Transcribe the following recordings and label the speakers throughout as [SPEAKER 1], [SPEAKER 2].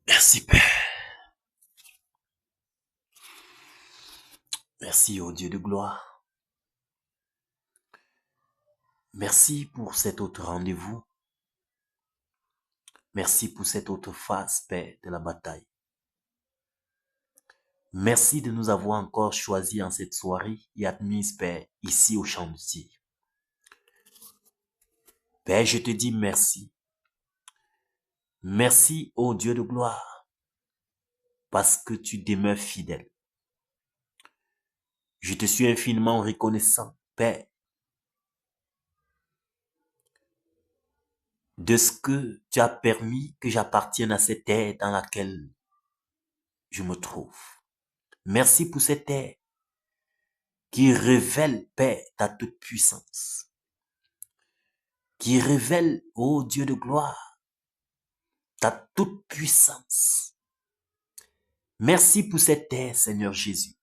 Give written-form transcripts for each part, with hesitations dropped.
[SPEAKER 1] Merci Père. Merci au Dieu de gloire. Merci pour cet autre rendez-vous. Merci pour cette autre phase, Père, de la bataille. Merci de nous avoir encore choisis en cette soirée et admis, Père, ici au champ de tir. Père, je te dis merci. Merci au Dieu de gloire, parce que tu demeures fidèle. Je te suis infiniment reconnaissant, Père, de ce que tu as permis que j'appartienne à cette terre dans laquelle je me trouve. Merci pour cette terre qui révèle, Père, ta toute puissance, qui révèle, ô Dieu de gloire, ta toute puissance. Merci pour cette terre, Seigneur Jésus.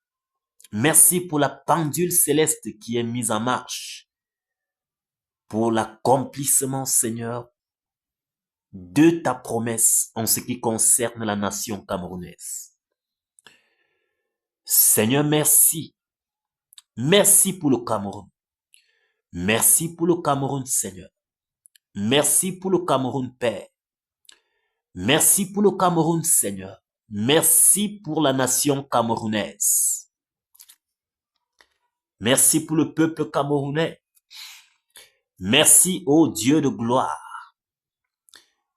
[SPEAKER 1] Merci pour la pendule céleste qui est mise en marche, pour l'accomplissement, Seigneur, de ta promesse en ce qui concerne la nation camerounaise. Seigneur, merci. Merci pour le Cameroun. Merci pour le Cameroun, Seigneur. Merci pour le Cameroun, Père. Merci pour le Cameroun, Seigneur. Merci pour la nation camerounaise. Merci pour le peuple camerounais. Merci, ô Dieu de gloire.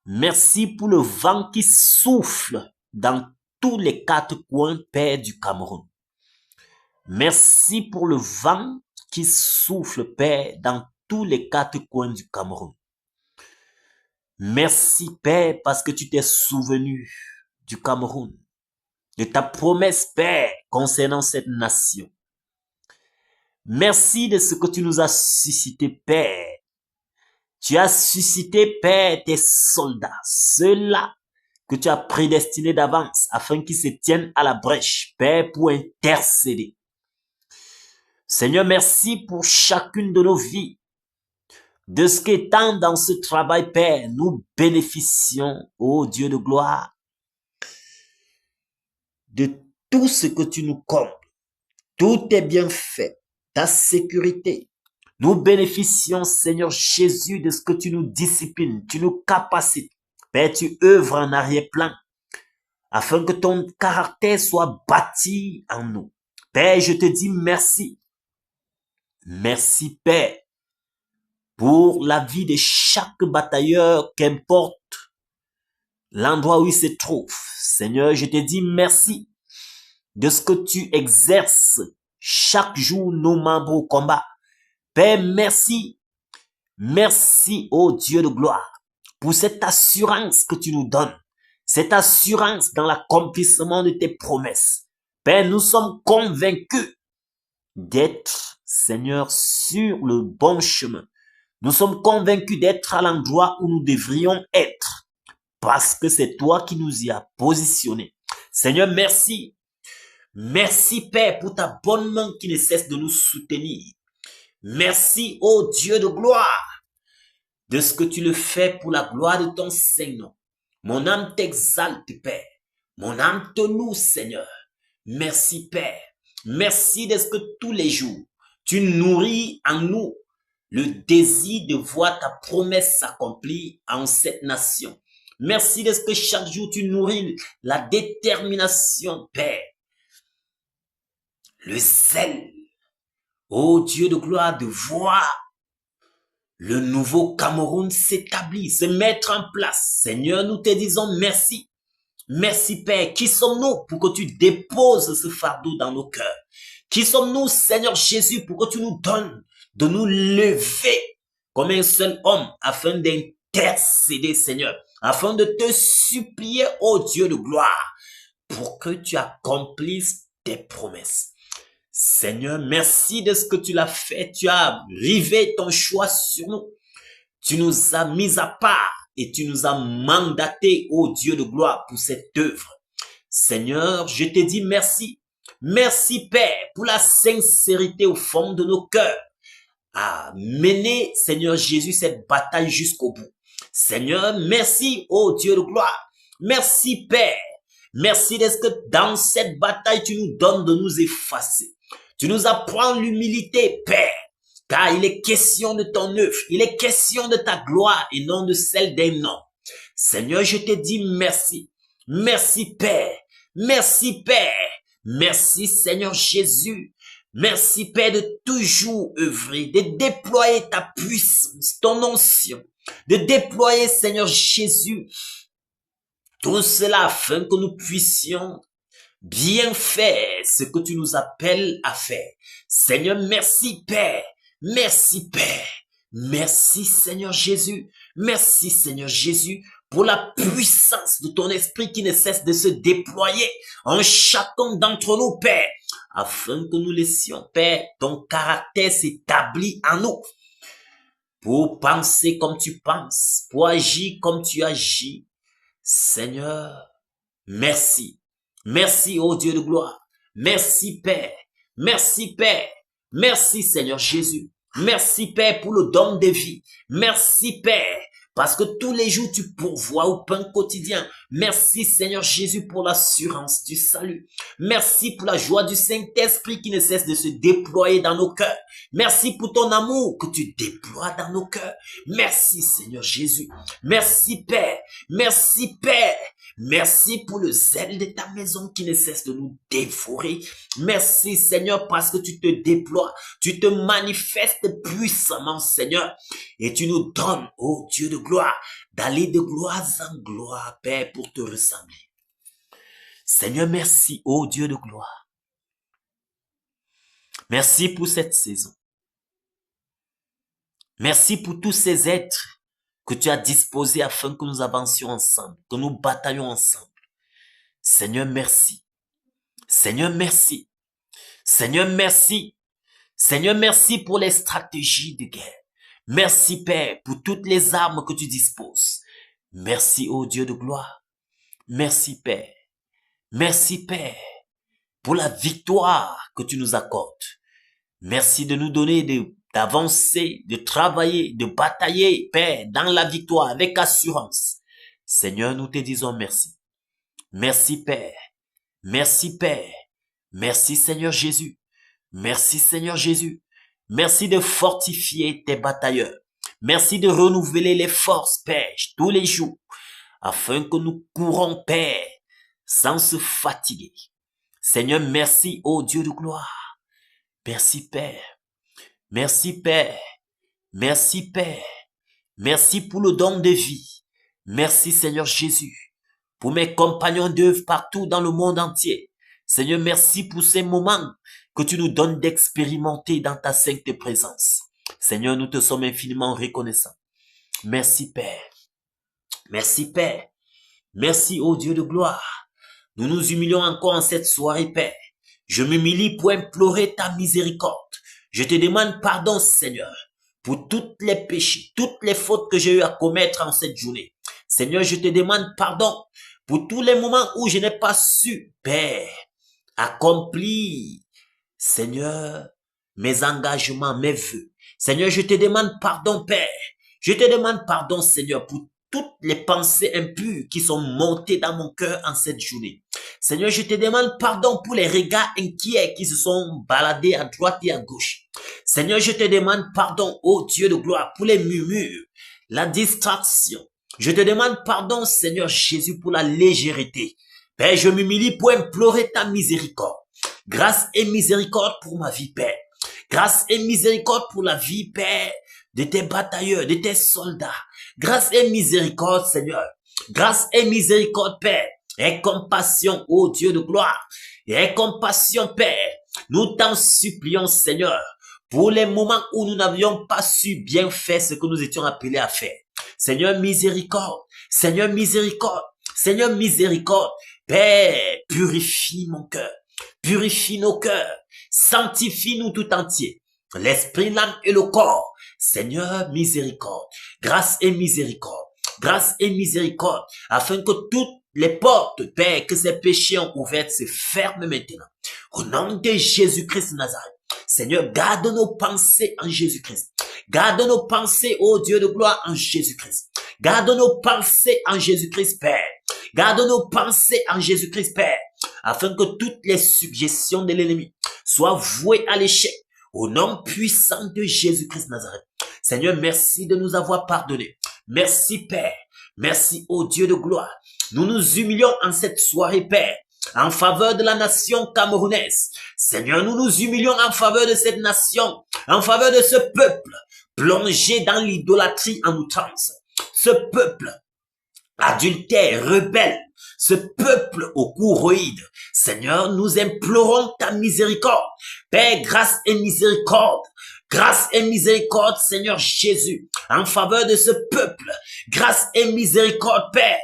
[SPEAKER 1] Merci pour le vent qui souffle dans tous les quatre coins, Père, du Cameroun. Merci pour le vent qui souffle, Père, dans tous les quatre coins du Cameroun. Merci, Père, parce que tu t'es souvenu du Cameroun, de ta promesse, Père, concernant cette nation. Merci de ce que tu nous as suscité, Père. Tu as suscité, Père, tes soldats, ceux-là que tu as prédestinés d'avance afin qu'ils se tiennent à la brèche, Père, pour intercéder. Seigneur, merci pour chacune de nos vies. De ce qu'étant dans ce travail, Père, nous bénéficions, ô Dieu de gloire, de tout ce que tu nous combles. Tout est bien fait, ta sécurité. Nous bénéficions, Seigneur Jésus, de ce que tu nous disciplines, tu nous capacites. Père, tu œuvres en arrière-plan, afin que ton caractère soit bâti en nous. Père, je te dis merci. Merci, Père, pour la vie de chaque batailleur, qu'importe l'endroit où il se trouve. Seigneur, je te dis merci de ce que tu exerces chaque jour nos membres au combat. Père, merci. Merci, ô Dieu de gloire, pour cette assurance que tu nous donnes. Cette assurance dans l'accomplissement de tes promesses. Père, nous sommes convaincus d'être, Seigneur, sur le bon chemin. Nous sommes convaincus d'être à l'endroit où nous devrions être, parce que c'est toi qui nous y as positionnés. Seigneur, merci. Merci, Père, pour ta bonne main qui ne cesse de nous soutenir. Merci, ô Dieu de gloire, de ce que tu le fais pour la gloire de ton Seigneur. Mon âme t'exalte, Père. Mon âme te loue, Seigneur. Merci, Père. Merci de ce que tous les jours, tu nourris en nous le désir de voir ta promesse s'accomplir en cette nation. Merci de ce que chaque jour tu nourris la détermination, Père. Le zèle, ô Dieu de gloire, de voir le nouveau Cameroun s'établir, se mettre en place. Seigneur, nous te disons merci. Merci, Père. Qui sommes-nous pour que tu déposes ce fardeau dans nos cœurs? Qui sommes-nous, Seigneur Jésus, pour que tu nous donnes de nous lever comme un seul homme afin d'intercéder, Seigneur, afin de te supplier, ô Dieu de gloire, pour que tu accomplisses tes promesses. Seigneur, merci de ce que tu l'as fait. Tu as rivé ton choix sur nous. Tu nous as mis à part et tu nous as mandaté, ô Dieu de gloire, pour cette œuvre. Seigneur, je te dis merci. Merci, Père, pour la sincérité au fond de nos cœurs à mener, Seigneur Jésus, cette bataille jusqu'au bout. Seigneur, merci, ô Dieu de gloire, Merci, Père. Merci de ce que dans cette bataille, tu nous donnes de nous effacer. Tu nous apprends l'humilité, Père. Car il est question de ton œuvre. Il est question de ta gloire et non de celle d'un homme. Seigneur, je te dis merci. Merci, Père. Merci, Père. Merci, Seigneur Jésus. Merci, Père, de toujours œuvrer, de déployer ta puissance, ton onction, de déployer, Seigneur Jésus, tout cela afin que nous puissions bien faire ce que tu nous appelles à faire. Seigneur, merci, Père. Merci, Père. Merci, Seigneur Jésus. Merci, Seigneur Jésus, pour la puissance de ton esprit qui ne cesse de se déployer en chacun d'entre nous, Père, afin que nous laissions, Père, ton caractère s'établir en nous, pour penser comme tu penses, pour agir comme tu agis. Seigneur, merci. Merci, ô Dieu de gloire. Merci, Père. Merci, Père. Merci, Seigneur Jésus. Merci, Père, pour le don de vie. Merci, Père, parce que tous les jours, tu pourvois au pain quotidien. Merci, Seigneur Jésus, pour l'assurance du salut. Merci pour la joie du Saint-Esprit qui ne cesse de se déployer dans nos cœurs. Merci pour ton amour que tu déploies dans nos cœurs. Merci, Seigneur Jésus. Merci, Père. Merci, Père. Merci pour le zèle de ta maison qui ne cesse de nous dévorer. Merci, Seigneur, parce que tu te déploies, tu te manifestes puissamment, Seigneur, et tu nous donnes, ô Dieu de gloire, d'aller de gloire en gloire, Père, pour te ressembler. Seigneur, merci, ô Dieu de gloire. Merci pour cette saison. Merci pour tous ces êtres que tu as disposés afin que nous avancions ensemble, que nous bataillons ensemble. Seigneur, merci. Seigneur, merci. Seigneur, merci. Seigneur, merci pour les stratégies de guerre. Merci, Père, pour toutes les armes que tu disposes. Merci, ô Dieu de gloire. Merci, Père. Merci, Père, pour la victoire que tu nous accordes. Merci de nous donner d'avancer, de travailler, de batailler, Père, dans la victoire, avec assurance. Seigneur, nous te disons merci. Merci, Père. Merci, Père. Merci, Seigneur Jésus. Merci, Seigneur Jésus. Merci de fortifier tes batailleurs. Merci de renouveler les forces, Père, tous les jours, afin que nous courons, Père, sans se fatiguer. Seigneur, merci, ô Dieu de gloire. Merci, Père. Merci, Père. Merci, Père. Merci pour le don de vie. Merci, Seigneur Jésus, pour mes compagnons d'œuvre partout dans le monde entier. Seigneur, merci pour ces moments que tu nous donnes d'expérimenter dans ta sainte présence. Seigneur, nous te sommes infiniment reconnaissants. Merci, Père. Merci, Père. Merci, ô Dieu de gloire. Nous nous humilions encore en cette soirée, Père. Je m'humilie pour implorer ta miséricorde. Je te demande pardon, Seigneur, pour tous les péchés, toutes les fautes que j'ai eu à commettre en cette journée. Seigneur, je te demande pardon pour tous les moments où je n'ai pas su, Père, accomplir, Seigneur, mes engagements, mes vœux. Seigneur, je te demande pardon, Père. Je te demande pardon, Seigneur, pour toutes les pensées impures qui sont montées dans mon cœur en cette journée. Seigneur, je te demande pardon pour les regards inquiets qui se sont baladés à droite et à gauche. Seigneur, je te demande pardon, ô Dieu de gloire, pour les murmures, la distraction. Je te demande pardon, Seigneur Jésus, pour la légèreté. Père, je m'humilie pour implorer ta miséricorde. Grâce et miséricorde pour ma vie, Père. Grâce et miséricorde pour la vie, Père, de tes batailleurs, de tes soldats. Grâce et miséricorde, Seigneur. Grâce et miséricorde, Père. Et compassion, ô Dieu de gloire. Et compassion, Père. Nous t'en supplions, Seigneur, pour les moments où nous n'avions pas su bien faire ce que nous étions appelés à faire. Seigneur, miséricorde. Seigneur, miséricorde. Seigneur, miséricorde. Père, purifie mon cœur. Purifie nos cœurs. Sanctifie-nous tout entier. L'esprit, l'âme et le corps. Seigneur, miséricorde. Grâce et miséricorde. Grâce et miséricorde. Afin que toutes les portes, Père, que ces péchés ont ouvertes se ferment maintenant. Au nom de Jésus-Christ de Nazareth. Seigneur, garde nos pensées en Jésus-Christ. Garde nos pensées, ô Dieu de gloire, en Jésus-Christ. Garde nos pensées en Jésus-Christ, Père. Garde nos pensées en Jésus-Christ, Père, afin que toutes les suggestions de l'ennemi soient vouées à l'échec. Au nom puissant de Jésus-Christ Nazareth. Seigneur, merci de nous avoir pardonné. Merci, Père. Merci, ô Dieu de gloire. Nous nous humilions en cette soirée, Père, en faveur de la nation camerounaise. Seigneur, nous nous humilions en faveur de cette nation, en faveur de ce peuple, plongé dans l'idolâtrie en outrance. Ce peuple adultère, rebelle, ce peuple au cou roïde. Seigneur, nous implorons ta miséricorde. Père, grâce et miséricorde. Grâce et miséricorde, Seigneur Jésus, en faveur de ce peuple. Grâce et miséricorde, Père.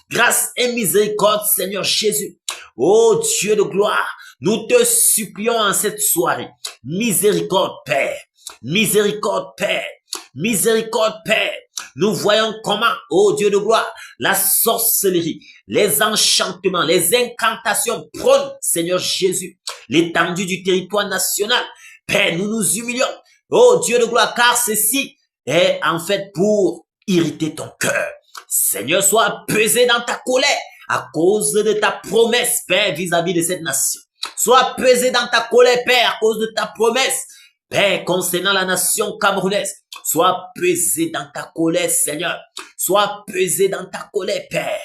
[SPEAKER 1] Grâce et miséricorde, Seigneur Jésus. Ô Dieu de gloire, nous te supplions en cette soirée. Miséricorde, Père. Miséricorde, Père. Miséricorde, Père. Nous voyons comment, ô Dieu de gloire, la sorcellerie, les enchantements, les incantations prônent, Seigneur Jésus, l'étendue du territoire national. Père, nous nous humilions, ô Dieu de gloire, car ceci est en fait pour irriter ton cœur. Seigneur, sois pesé dans ta colère à cause de ta promesse, Père, vis-à-vis de cette nation. Sois pesé dans ta colère, Père, à cause de ta promesse, Père, concernant la nation camerounaise. Sois pesé dans ta colère, Seigneur. Sois pesé dans ta colère, Père.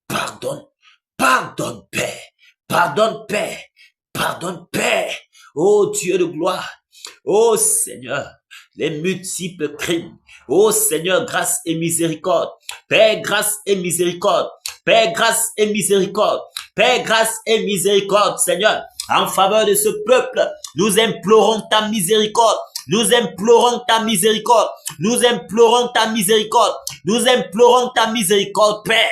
[SPEAKER 1] Pardonne, pardonne, Père. Pardonne, Père. Pardonne, Père. Ô Dieu de gloire. Ô Seigneur, les multiples crimes. Ô Seigneur, grâce et miséricorde. Père, grâce et miséricorde. Père, grâce et miséricorde. Père, grâce et miséricorde, Seigneur. En faveur de ce peuple, nous implorons ta miséricorde. Nous implorons ta miséricorde. Nous implorons ta miséricorde. Nous implorons ta miséricorde, Père.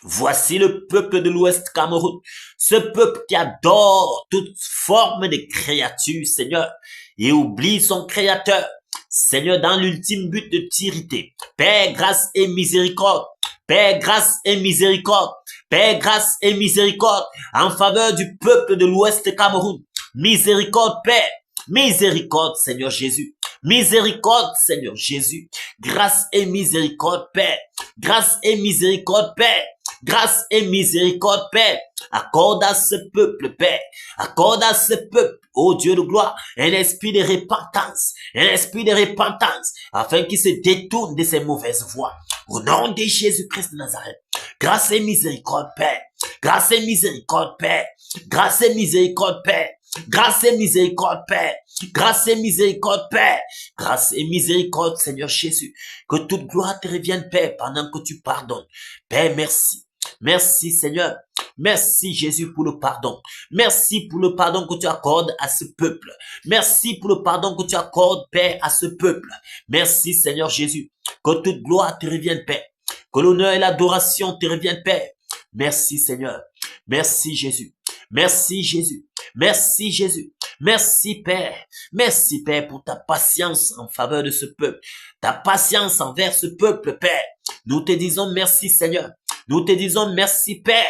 [SPEAKER 1] Voici le peuple de l'Ouest Cameroun. Ce peuple qui adore toute forme de créature, Seigneur, et oublie son Créateur. Seigneur, dans l'ultime but de t'irriter. Père, grâce et miséricorde. Père, grâce et miséricorde. Père, grâce et miséricorde en faveur du peuple de l'Ouest Cameroun. Miséricorde, Père. Miséricorde, Seigneur Jésus. Miséricorde, Seigneur Jésus. Grâce et miséricorde, Père. Grâce et miséricorde, Père. Grâce et miséricorde, Père. Accorde à ce peuple, Père. Accorde à ce peuple, ô Dieu de gloire, un esprit de repentance. Un esprit de repentance, afin qu'il se détourne de ses mauvaises voies. Au nom de Jésus-Christ de Nazareth. Grâce et miséricorde, Père. Grâce et miséricorde, Père. Grâce et miséricorde, Père. Grâce et miséricorde, Père. Grâce et miséricorde, Père. Grâce et miséricorde, Seigneur Jésus. Que toute gloire te revienne, Père, pendant que tu pardonnes. Père, merci. Merci, Seigneur. Merci, Jésus, pour le pardon. Merci pour le pardon que tu accordes à ce peuple. Merci pour le pardon que tu accordes, Père, à ce peuple. Merci, Seigneur Jésus. Que toute gloire te revienne, Père. Que l'honneur et l'adoration te reviennent, Père. Merci, Seigneur. Merci, Jésus. Merci, Jésus. Merci, Jésus. Merci, Père. Merci, Père, pour ta patience en faveur de ce peuple. Ta patience envers ce peuple, Père. Nous te disons merci, Seigneur. Nous te disons merci, Père.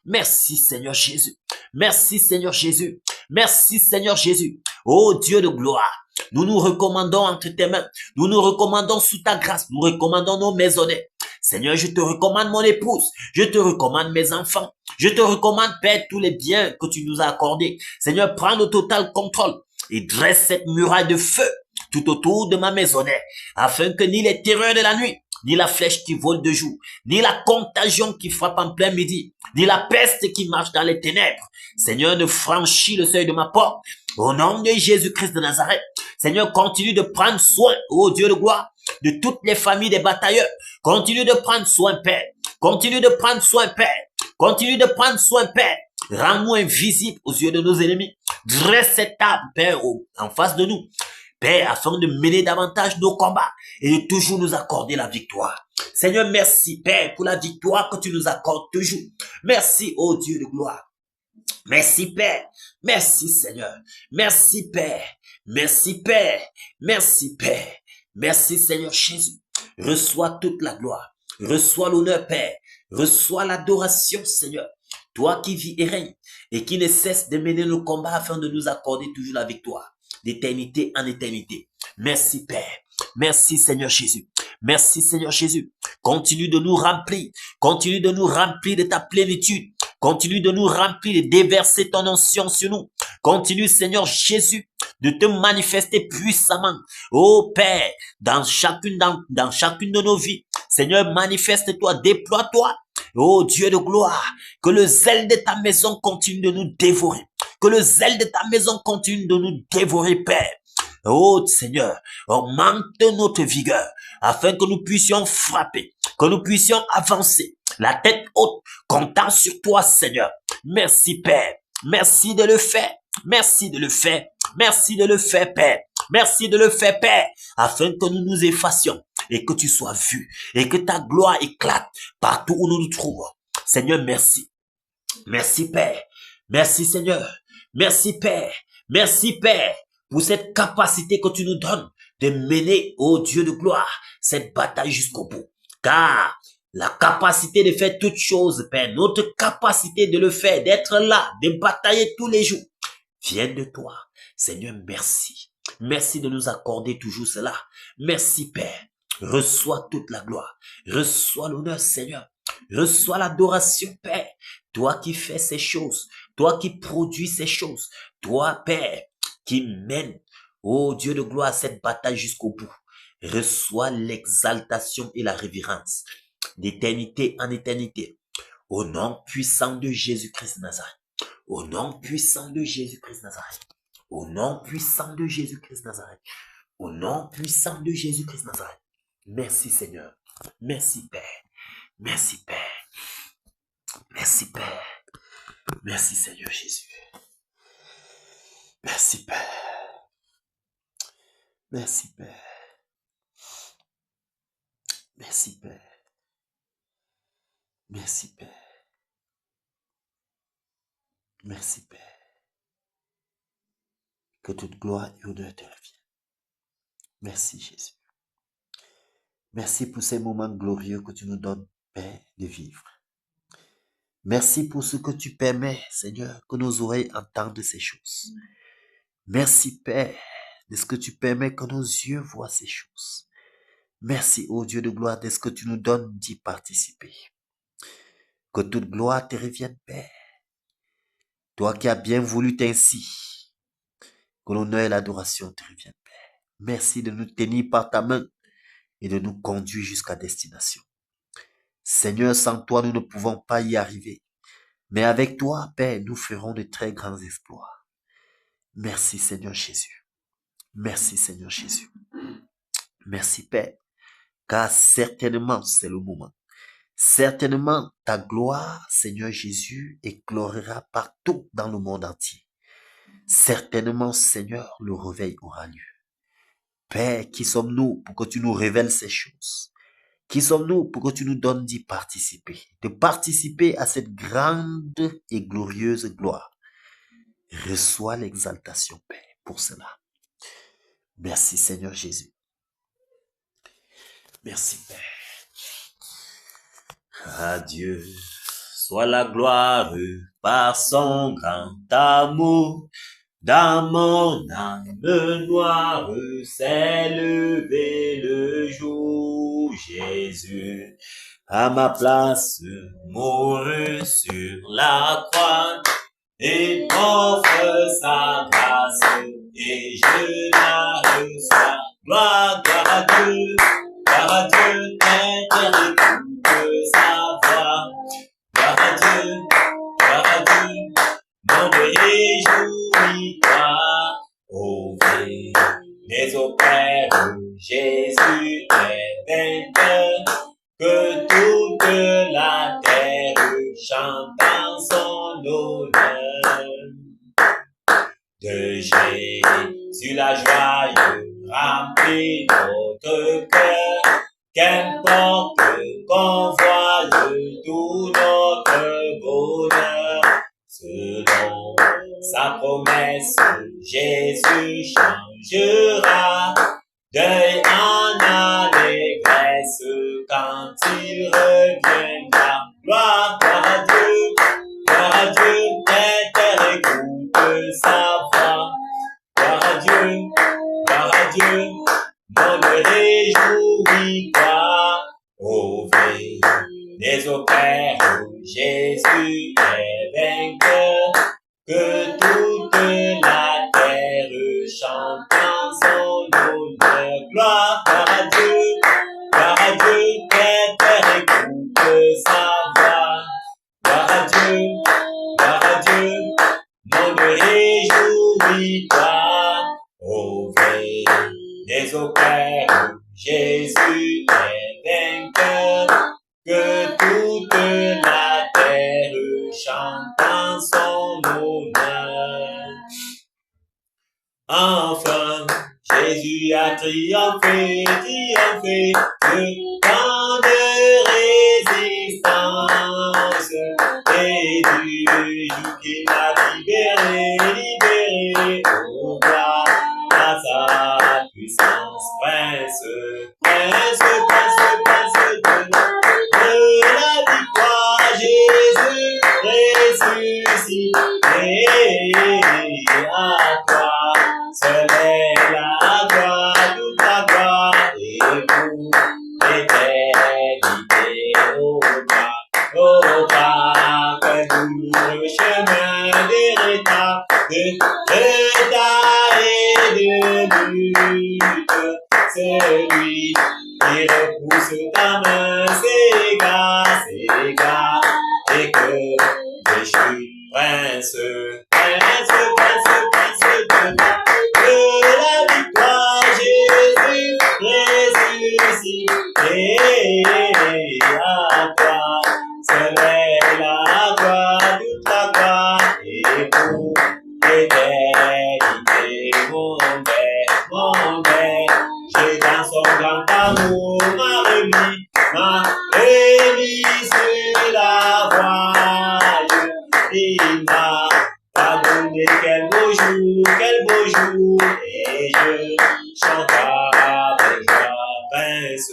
[SPEAKER 1] Merci, Seigneur Jésus. Merci, Seigneur Jésus. Merci, Seigneur Jésus. Ô Dieu de gloire, nous nous recommandons entre tes mains. Nous nous recommandons sous ta grâce. Nous recommandons nos maisonnettes. Seigneur, je te recommande mon épouse. Je te recommande mes enfants. Je te recommande, Père, tous les biens que tu nous as accordés. Seigneur, prends le total contrôle et dresse cette muraille de feu tout autour de ma maisonnette, afin que ni les terreurs de la nuit, ni la flèche qui vole de jour, ni la contagion qui frappe en plein midi, ni la peste qui marche dans les ténèbres, Seigneur, ne franchit le seuil de ma porte. Au nom de Jésus-Christ de Nazareth, Seigneur, continue de prendre soin, ô Dieu de gloire, de toutes les familles des batailleurs. Continue de prendre soin, Père. Continue de prendre soin, Père. Continue de prendre soin, Père. Rends-nous invisibles aux yeux de nos ennemis. Dresse cette table, Père, en face de nous. Père, afin de mener davantage nos combats et de toujours nous accorder la victoire. Seigneur, merci, Père, pour la victoire que tu nous accordes toujours. Merci, ô Dieu de gloire. Merci, Père. Merci, Seigneur. Merci, Père. Merci, Père. Merci, Père. Merci, Seigneur Jésus. Reçois toute la gloire. Reçois l'honneur, Père. Reçois l'adoration, Seigneur. Toi qui vis et règnes et qui ne cesse de mener nos combats afin de nous accorder toujours la victoire d'éternité en éternité. Merci, Père. Merci, Seigneur Jésus. Merci Seigneur Jésus. Continue de nous remplir. Continue de nous remplir de ta plénitude. Continue de nous remplir, de déverser ton onction sur nous. Continue Seigneur Jésus de te manifester puissamment. Oh Père, dans chacune de nos vies. Seigneur, manifeste-toi, déploie-toi. Oh Dieu de gloire, que le zèle de ta maison continue de nous dévorer. Que le zèle de ta maison continue de nous dévorer, Père. Oh Seigneur, augmente notre vigueur afin que nous puissions frapper, que nous puissions avancer, la tête haute, comptant sur toi, Seigneur. Merci, Père. Merci de le faire. Merci de le faire. Merci de le faire, Père. Merci de le faire, Père, afin que nous nous effacions et que tu sois vu et que ta gloire éclate partout où nous nous trouvons. Seigneur, merci. Merci, Père. Merci, Seigneur. Merci, Père. Merci, Père, pour cette capacité que tu nous donnes de mener, ô Dieu de gloire, cette bataille jusqu'au bout. Car la capacité de faire toutes choses, Père, notre capacité de le faire, d'être là, de batailler tous les jours, vient de toi. Seigneur, merci. Merci de nous accorder toujours cela. Merci, Père. Reçois toute la gloire. Reçois l'honneur, Seigneur. Reçois l'adoration, Père. Toi qui fais ces choses. Toi qui produis ces choses. Toi, Père, qui mène, ô Dieu de gloire, cette bataille jusqu'au bout. Reçois l'exaltation et la révérence d'éternité en éternité. Au nom puissant de Jésus-Christ de Nazareth. Au nom puissant de Jésus-Christ de Nazareth. Au nom puissant de Jésus-Christ de Nazareth. Au nom puissant de Jésus-Christ de Nazareth. Merci Seigneur. Merci Père. Merci Père. Merci Père. Merci Seigneur Jésus. Merci Père. Merci Père. Merci Père. Merci Père. Merci Père. Que toute gloire et honneur te revienne. Merci Jésus. Merci pour ces moments glorieux que tu nous donnes, Père, de vivre. Merci pour ce que tu permets, Seigneur, que nos oreilles entendent ces choses. Merci, Père, de ce que tu permets que nos yeux voient ces choses. Merci, ô Dieu de gloire, de ce que tu nous donnes d'y participer. Que toute gloire te revienne, Père. Toi qui as bien voulu ainsi, que l'honneur et l'adoration te reviennent, Père. Merci de nous tenir par ta main et de nous conduire jusqu'à destination. Seigneur, sans toi, nous ne pouvons pas y arriver. Mais avec toi, Père, nous ferons de très grands exploits. Merci, Seigneur Jésus. Merci, Seigneur Jésus. Merci, Père, car certainement, c'est le moment. Certainement, ta gloire, Seigneur Jésus, éclorera partout dans le monde entier. Certainement, Seigneur, le réveil aura lieu. Père, qui sommes-nous pour que tu nous révèles ces choses? Qui sommes-nous pour que tu nous donnes d'y participer? De participer à cette grande et glorieuse gloire. Reçois l'exaltation, Père, pour cela. Merci, Seigneur Jésus. Merci, Père. À Dieu soit la gloire par son grand amour. Dans mon âme noire s'est levé le jour. Jésus, à ma place, mourut sur la croix et m'offre sa grâce et je la reçois. Gloire, gloire à Dieu, écoute sa voix. Gloire à Dieu, mon réjouis-toi. Ô vie, mais au Père, Jésus est vainqueur, que toute la terre chante en son honneur. De Jésus la joie remplit notre cœur, qu'importe qu'on voie tout notre bonheur. Selon sa promesse, Jésus changera deuil en allégresse quand il reviendra. Gloire à Dieu, terre écoute sa voix. Gloire à Dieu, mon réjouis-toi. frères, Jésus est vainqueur, que toute la terre chante en son honneur. Gloire à Dieu, que terre écoute sa voix. Gloire à Dieu, monde réjouis-toi. Ouvrez les opères, Jésus est vainqueur, que toute la terre chante en son honneur. Enfin, Jésus a triomphé de tant de résistance, et du jour qu'il a libéré, oh gloire à sa puissance. Prince de la victoire, Jésus ressuscité, à toi seul est la gloire, toute la gloire, et pour l'éternité, oh gloire, quel douloureux chemin de retard et de lutte, celui qui repousse ta main s'égare, et que je suis prince de la victoire, Jésus ressuscité, à toi seul est la gloire, toute la gloire, et pour l'éternité, mon Père, j'ai dans son grand amour m'a remis sur la voie. Il m'a pardonné, quel beau jour, et je chante avec joie. Prince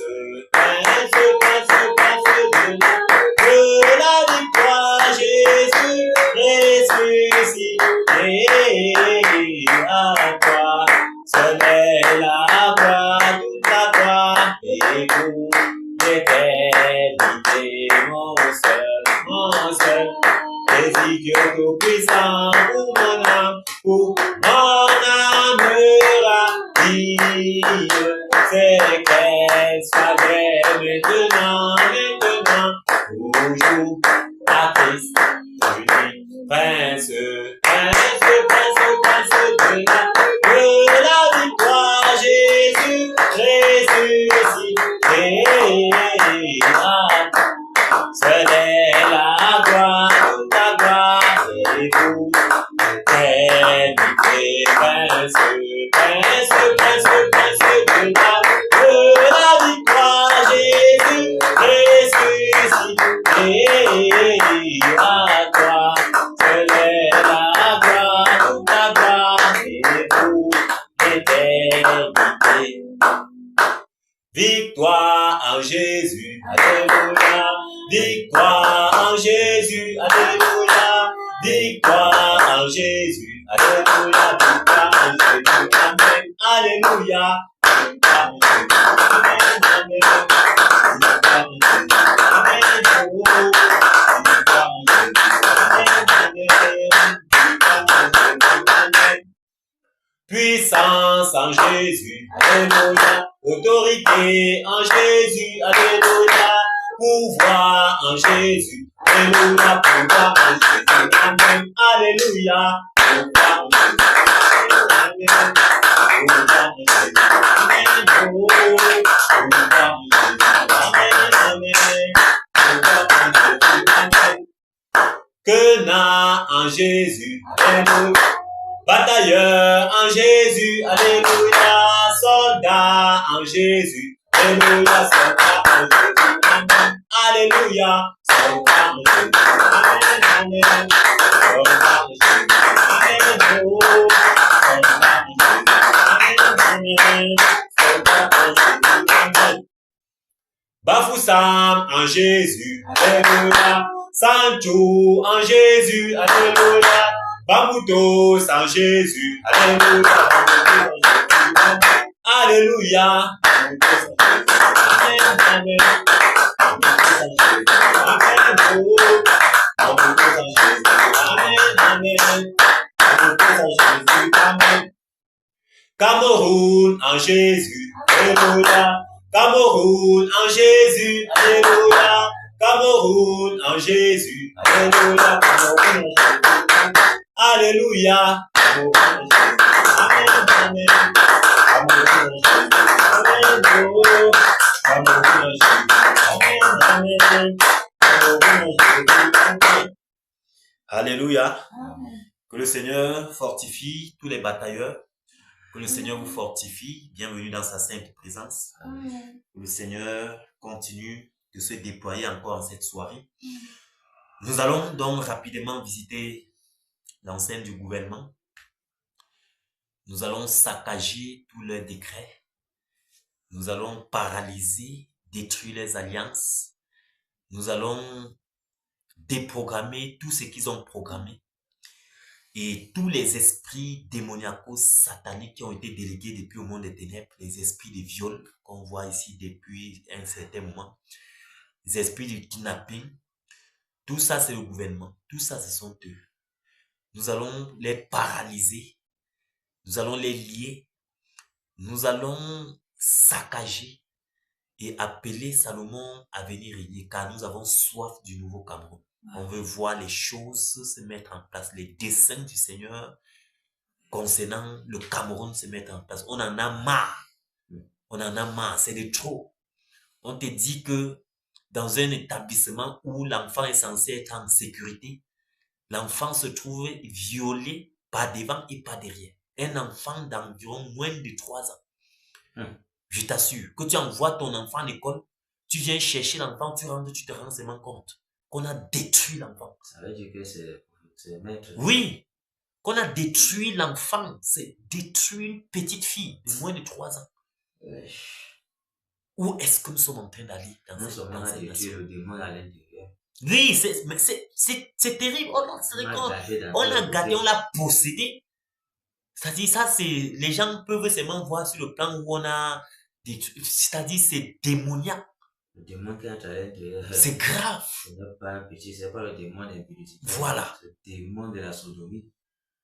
[SPEAKER 1] de la victoire, Jésus ressuscité, à toi seul est la gloire, toute la gloire, et pour l'éternité, mon seul, désir Dieu tout-puissant pour mon âme ravie, c'est qu'elle soit vraie maintenant, toujours à Christ, unique, prince de la victoire, Jésus ressuscité, seul est la gloire, toute la gloire, et vous, l'éternité, prince de la victoire, Jésus ressuscité, à toi, seul est la gloire, toute la gloire, et vous, l'éternité. Victoire en Jésus, alléluia. Victoire en Jésus, alléluia. Victoire en Jésus, alléluia. Victoire en Jésus, amen, alléluia. Victoire en Jésus, amen, amen. Victoire en Jésus, amen, oh. Victoire en Jésus, amen, amen. Victoire en Jésus, amen. Puissance en Jésus, alléluia. Autorité en Jésus, alléluia. Pouvoir en Jésus, alléluia. Pouvoir en Jésus, amen, alléluia. Pouvoir en Jésus, amen. Pouvoir en Jésus, amen, oh. Pouvoir en Jésus, amen, amen. Pouvoir en Jésus, amen. Que n'a en Jésus, alléluia. Batailleur en Jésus, alléluia. Soldat en Jésus, alléluia. Soldat en Jésus, amen, alléluia. Soldat en Jésus, amen, amen. Soldat en Jésus, amen, oh. Soldat en Jésus, amen, amen. Soldat en Jésus, amen. Bafoussam en Jésus, alléluia. Sancho en Jésus, alléluia. Bamoutos en Jésus, alléluia. Alléluia. Amen, amen. Cameroun en Jésus, Alléluia. Cameroun en Jésus, Alléluia. Cameroun en Jésus, Alléluia. Alléluia. Amen, amen. Alléluia. Que le Seigneur fortifie tous les batailleurs. Que le Seigneur vous fortifie. Bienvenue dans sa sainte présence. Que le Seigneur continue de se déployer encore en cette soirée. Nous allons donc rapidement visiter l'enceinte du gouvernement. Nous allons saccager tous leurs décrets. Nous allons paralyser, détruire les alliances. Nous allons déprogrammer tout ce qu'ils ont programmé. Et tous les esprits démoniacaux sataniques qui ont été délégués depuis au monde des ténèbres, les esprits de viol qu'on voit ici depuis un certain moment, les esprits du kidnapping, tout ça c'est le gouvernement, tout ça ce sont eux. Nous allons les paralyser, nous allons les lier, nous allons saccager et appeler Salomon à venir régner car nous avons soif du nouveau Cameroun. On veut voir les choses se mettre en place, les desseins du Seigneur concernant le Cameroun se mettre en place. On en a marre. On en a marre, c'est de trop. On te dit que dans un établissement où l'enfant est censé être en sécurité, l'enfant se trouve violé par devant et par derrière. Un enfant d'environ moins de 3 ans. Je t'assure, que tu envoies ton enfant à l'école, tu viens chercher l'enfant, tu rentres, tu te rends seulement compte qu'on a détruit l'enfant.
[SPEAKER 2] Ça veut dire que c'est maître.
[SPEAKER 1] Oui, qu'on a détruit l'enfant, c'est détruire une petite fille de moins de 3 ans. Où est-ce que nous sommes en train d'aller dans
[SPEAKER 2] Nous
[SPEAKER 1] cette
[SPEAKER 2] sommes en train de détruire le démon à l'intérieur.
[SPEAKER 1] Oui, c'est terrible. On a gardé, on l'a possédé. C'est-à-dire, ça, c'est, les gens peuvent seulement voir sur le plan où on a détruit. C'est-à-dire, c'est démoniaque.
[SPEAKER 2] Le démon qui est à l'intérieur.
[SPEAKER 1] C'est grave.
[SPEAKER 2] Ce n'est pas un petit, c'est pas le démon d'impudicité.
[SPEAKER 1] Voilà.
[SPEAKER 2] C'est le démon de la sodomie.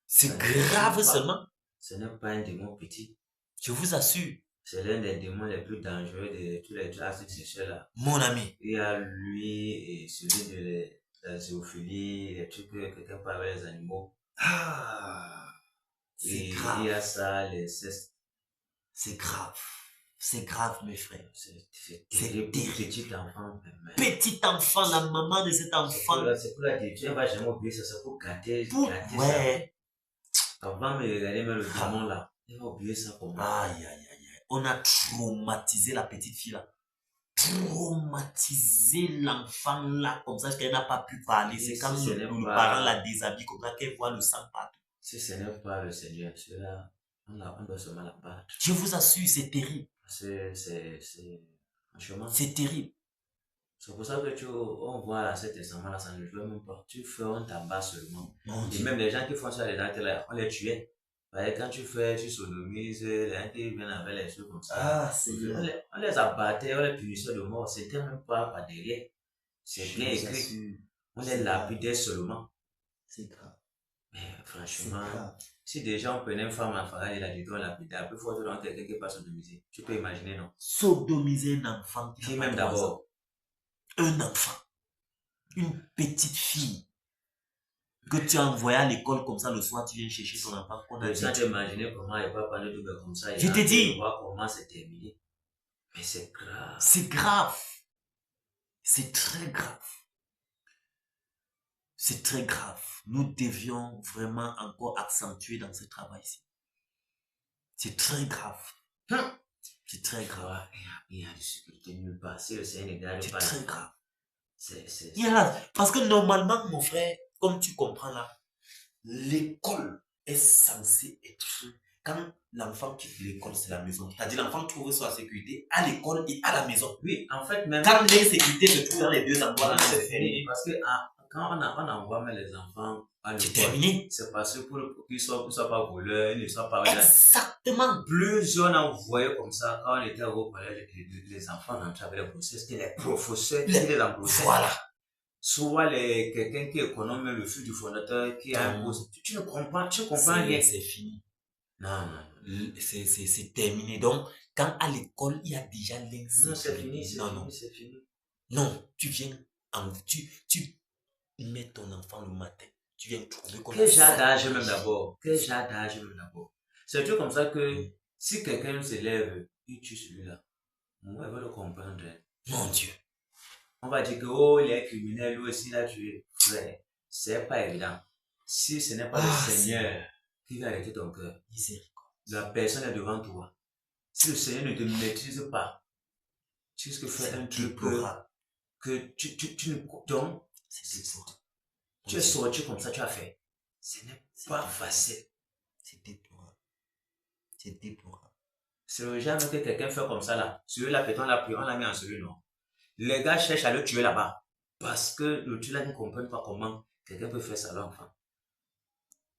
[SPEAKER 1] C'est grave seulement.
[SPEAKER 2] Ce n'est pas un démon petit.
[SPEAKER 1] Je vous assure.
[SPEAKER 2] C'est l'un des démons les plus dangereux de tous les classes sexuels-là.
[SPEAKER 1] Mon ami.
[SPEAKER 2] Il y a lui et celui de la zoophilie, les trucs que quelqu'un parle avec les animaux.
[SPEAKER 1] C'est grave.
[SPEAKER 2] Il y a ça, les cestes.
[SPEAKER 1] C'est grave. C'est grave, mes frères.
[SPEAKER 2] C'est terrible. Petit enfant.
[SPEAKER 1] Petit enfant, la maman de cet enfant.
[SPEAKER 2] C'est pour la détruire. Elle va jamais oublier ça. C'est pour gâter.
[SPEAKER 1] Ouais.
[SPEAKER 2] Ça. Avant de me regarder même le démon là. Elle va oublier ça pour moi.
[SPEAKER 1] Aïe, aïe, aïe. On a traumatisé la petite fille là. Traumatisé l'enfant là. Comme ça, qu'elle n'a pas pu parler. C'est quand le parent la déshabille. Comme ça, qu'elle voit le sang partout.
[SPEAKER 2] Si ce n'est pas le Seigneur, cela, on doit seulement la battre.
[SPEAKER 1] Je vous assure, c'est terrible.
[SPEAKER 2] Franchement.
[SPEAKER 1] C'est terrible.
[SPEAKER 2] C'est pour ça que on voit à cet instant-là, ça ne joue même pas. Tu fais un tabac seulement. Et même les gens qui font ça, les actes là, on les tuait. Quand tu sodomises, les gens qui viennent avec les choses comme ça. On les abattait, on les punissait de mort. C'était même pas par derrière. C'est bien écrit. On les lapidait seulement.
[SPEAKER 1] C'est grave.
[SPEAKER 2] Mais franchement, si déjà on prenait une femme en farade et la dit on lapidait, après il faut que quelqu'un qui n'est pas sodomisé. Tu peux imaginer, non?
[SPEAKER 1] Sodomiser un enfant
[SPEAKER 2] qui même d'abord.
[SPEAKER 1] Un enfant. Une petite fille. Que tu as envoyé à l'école comme ça le soir, tu viens chercher ton enfant.
[SPEAKER 2] Sans t'imaginer comment il va parler de comme ça.
[SPEAKER 1] Je te dis.
[SPEAKER 2] Voir comment c'est terminé. Mais c'est grave.
[SPEAKER 1] C'est grave. C'est très grave. C'est très grave. Nous devions vraiment encore accentuer dans ce travail-ci. C'est très grave. C'est très grave.
[SPEAKER 2] Il y a des difficultés nulle part. Si le Seigneur ne garde
[SPEAKER 1] pas. C'est très grave. Parce que normalement, mon frère, comme tu comprends là, l'école est censée être... Quand l'enfant quitte l'école, c'est la maison. C'est-à-dire l'enfant trouve sa sécurité à l'école et à la maison.
[SPEAKER 2] Oui, en fait, même...
[SPEAKER 1] Quand l'insécurité se trouve dans les deux endroits, c'est fini.
[SPEAKER 2] Parce que quand on envoie même les enfants à l'école,
[SPEAKER 1] c'est terminé.
[SPEAKER 2] C'est parce que pour qu'ils ne soient pas voleurs, ils ne soient pas...
[SPEAKER 1] Exactement.
[SPEAKER 2] Plusieurs on envoyé comme ça, quand on était au collège, les enfants rentraient avec les professeurs, c'était les professeurs qui les embauchaient.
[SPEAKER 1] Voilà.
[SPEAKER 2] soit quelqu'un qui économe le feu du fondateur, qui a un poste. Tu ne comprends, tu comprends rien.
[SPEAKER 1] C'est fini.
[SPEAKER 2] Non, non.
[SPEAKER 1] C'est terminé. Donc, quand à l'école, il y a déjà l'insécurité.
[SPEAKER 2] Non, c'est fini,
[SPEAKER 1] Non,
[SPEAKER 2] c'est fini.
[SPEAKER 1] Non, tu viens, tu mets ton enfant le matin. Tu viens trouver qu'on
[SPEAKER 2] Quel genre d'âge même d'abord? Quel genre d'âge même d'abord? C'est un truc comme ça que si quelqu'un se lève, il tue celui-là. Moi, il va le comprendre.
[SPEAKER 1] Mon Dieu.
[SPEAKER 2] On va dire que, oh, il est criminel, lui aussi, l'a tué. Frère, c'est pas évident. Si ce n'est pas le Seigneur qui va arrêter ton cœur, la personne est devant toi. Si le Seigneur ne te maîtrise pas, tu risques de faire un truc que tu ne... Donc, tu es sorti comme ça, tu as fait. Ce n'est pas facile.
[SPEAKER 1] C'est déplorable. C'est déplorable.
[SPEAKER 2] C'est le genre que quelqu'un fait comme ça là. Celui-là, peut-être on l'a pris, on l'a mis en celui, non. Les gars cherchent à le tuer là-bas. Parce que le tueur là ne comprend pas comment quelqu'un peut faire ça à l'enfant.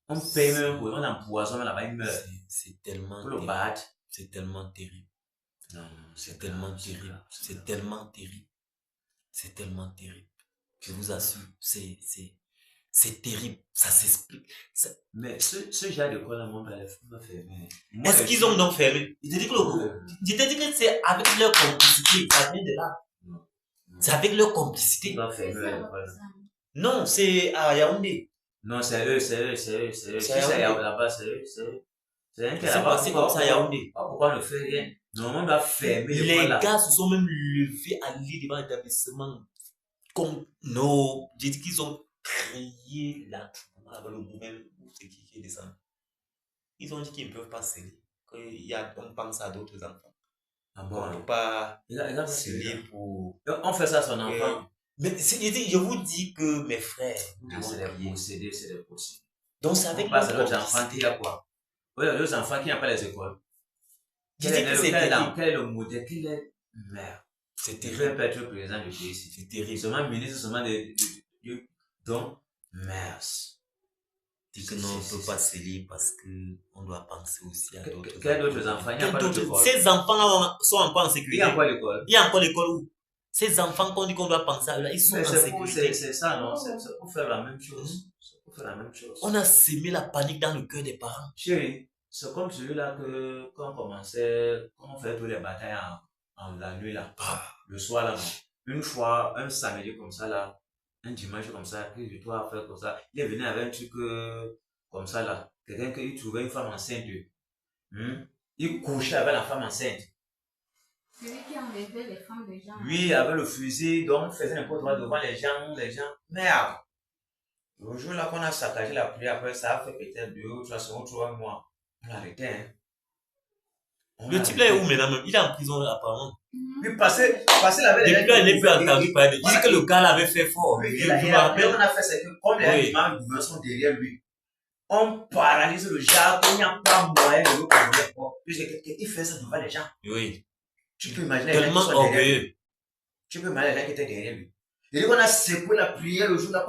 [SPEAKER 2] On paye même, on empoisonne là-bas, il meurt.
[SPEAKER 1] C'est tellement
[SPEAKER 2] pour le battre.
[SPEAKER 1] C'est tellement terrible.
[SPEAKER 2] Non,
[SPEAKER 1] c'est tellement terrible. C'est tellement terrible. C'est tellement terrible. Je vous assure, c'est terrible. Ça s'explique.
[SPEAKER 2] Mais ce genre de quoi, là, mon père, il m'a fermé.
[SPEAKER 1] Est-ce qu'ils ont donc fermé? Je te dis que c'est avec leur complicité. Ça vient de là. C'est avec leur complicité.
[SPEAKER 2] Ils vont fermer.
[SPEAKER 1] Non, c'est à Yaoundé.
[SPEAKER 2] Non, c'est eux. C'est là-bas, c'est eux. C'est un qui est
[SPEAKER 1] là-bas. C'est passé comme ça à Yaoundé.
[SPEAKER 2] Pourquoi on ne fait rien? Normalement, on doit fermer
[SPEAKER 1] les gars se sont même levés à aller devant l'établissement. Comme non, j'ai dit qu'ils ont créé la avec le gouvernement, c'est qui est descendu. Ils ont dit qu'ils ne peuvent pas sceller. On pense à d'autres enfants.
[SPEAKER 2] Ah bon?
[SPEAKER 1] On ne peut pas sceller pour.
[SPEAKER 2] On fait ça à son enfant.
[SPEAKER 1] Mais je vous dis que mes frères,
[SPEAKER 2] c'est des procédés.
[SPEAKER 1] Donc c'est avec
[SPEAKER 2] les enfants qui a quoi? Oui, les enfants qui n'ont pas les écoles. Quel est le modèle? Quel est merde?
[SPEAKER 1] C'est
[SPEAKER 2] terrible. Je vais être président du pays ici. C'est terrible. Seulement ministre, seulement donc, merde.
[SPEAKER 1] Dis que non, on ne peut pas sceller parce qu'on doit penser aussi à d'autres.
[SPEAKER 2] Quels d'autres enfants? Il y a pas d'école.
[SPEAKER 1] Ces enfants-là sont encore en sécurité.
[SPEAKER 2] Il y a encore l'école.
[SPEAKER 1] Il y a encore l'école où? Ces enfants qu'on dit qu'on doit penser à eux, ils sont en sécurité.
[SPEAKER 2] C'est ça, non? C'est pour faire la même chose.
[SPEAKER 1] On a sémé la panique dans le cœur des parents.
[SPEAKER 2] Chérie, c'est comme celui-là quand on fait tous les batailles en la nuit là. Le soir là, non. Une fois, un samedi comme ça là, un dimanche comme ça, que je dois faire comme ça, il est venu avec un truc comme ça là. Quelqu'un qui trouvait une femme enceinte. Il couchait avec la femme enceinte.
[SPEAKER 3] Celui qui enlevait les femmes des gens.
[SPEAKER 2] Lui, avec le fusil, donc faisait n'importe quoi devant les gens. Merde! Le jour là qu'on a saccagé la pluie, après ça a fait peut-être 2 ou 3 secondes, 3 mois. On l'a arrêté, hein.
[SPEAKER 1] Le type là est où maintenant même? Il est en prison apparemment.
[SPEAKER 2] Puis passer la veille.
[SPEAKER 1] Depuis là, il n'est plus entendu parler. Il dit que le gars l'avait fait fort.
[SPEAKER 2] Je me rappelle, on a fait c'est que comme les imams du gouvernement sont derrière lui, on paralyse le genre, il n'y a pas moyen de le comprendre. Il fait ça devant les gens.
[SPEAKER 1] Oui.
[SPEAKER 2] Tu peux imaginer
[SPEAKER 1] tellement orgueilleux.
[SPEAKER 2] Tu peux imaginer les gens qui étaient derrière lui. Et dit qu'on a secoué la prière le jour là,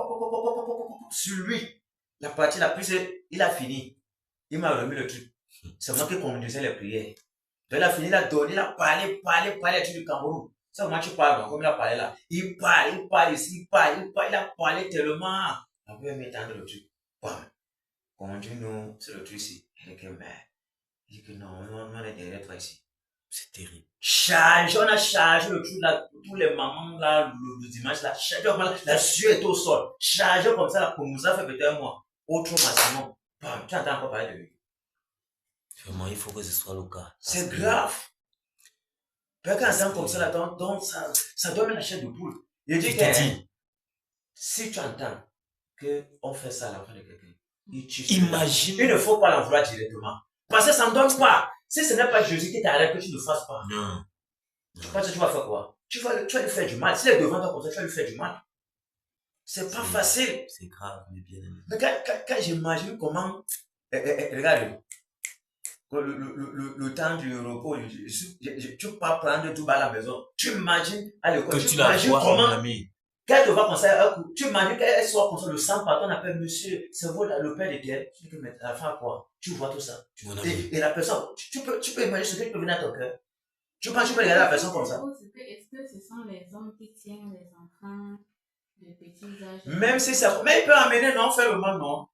[SPEAKER 2] sur lui. La partie la plus, il a fini. Il m'a remis le truc. C'est moi qui conduisais les prières. Donc il a fini, il a donné, il a parlé du Cameroun. C'est moi qui parle, comme il a parlé là. Il parle ici, il a parlé tellement. Après, il m'a le truc. Bam. Conduis-nous, c'est le truc ici. Il dit que, mais, il dit que non, on est derrière toi ici.
[SPEAKER 1] C'est terrible.
[SPEAKER 2] On a chargé le truc là, tous les mamans là, le dimanche là, chargé, la sueur était au sol. Chargé comme ça là, pour nous a fait peut-être un mois. Autre maximum. Bam, tu entends encore parler de lui.
[SPEAKER 1] Vraiment, il faut que ce soit le cas.
[SPEAKER 2] C'est grave. Parce qu'un temps comme ça là, donc ça donne la chair de poule. Il dit que, si tu entends qu'on fait ça à la fin de quelqu'un,
[SPEAKER 1] imagine.
[SPEAKER 2] Il ne faut pas l'envoyer directement. Parce que ça ne donne pas. Si ce n'est pas Jésus qui t'arrête, que tu ne fasses pas.
[SPEAKER 1] Non.
[SPEAKER 2] Tu penses que tu vas faire quoi? Tu vas lui faire du mal. S'il est devant toi comme ça, tu vas lui faire du mal. C'est pas facile.
[SPEAKER 1] C'est grave, mais bien aimé.
[SPEAKER 2] Mais quand j'imagine comment, regarde, le temps du repos, tu pars prendre tout bas à la maison. Tu imagines à l'école,
[SPEAKER 1] tu imagines comment,
[SPEAKER 2] quand elle te voit comme ça, tu imagines qu'elle soit comme ça, le sang partout, on appelle monsieur, c'est vous le père de terre. Tu dis que, mais à la fin, quoi? Tu vois tout ça. Et la personne, tu peux imaginer ce qui peut venir à ton cœur. Tu peux regarder la personne comme ça.
[SPEAKER 3] Est-ce que ce sont les hommes qui tiennent les enfants de petits âges.
[SPEAKER 2] Même si ça... Mais il peut amener, non, faire le mal, non.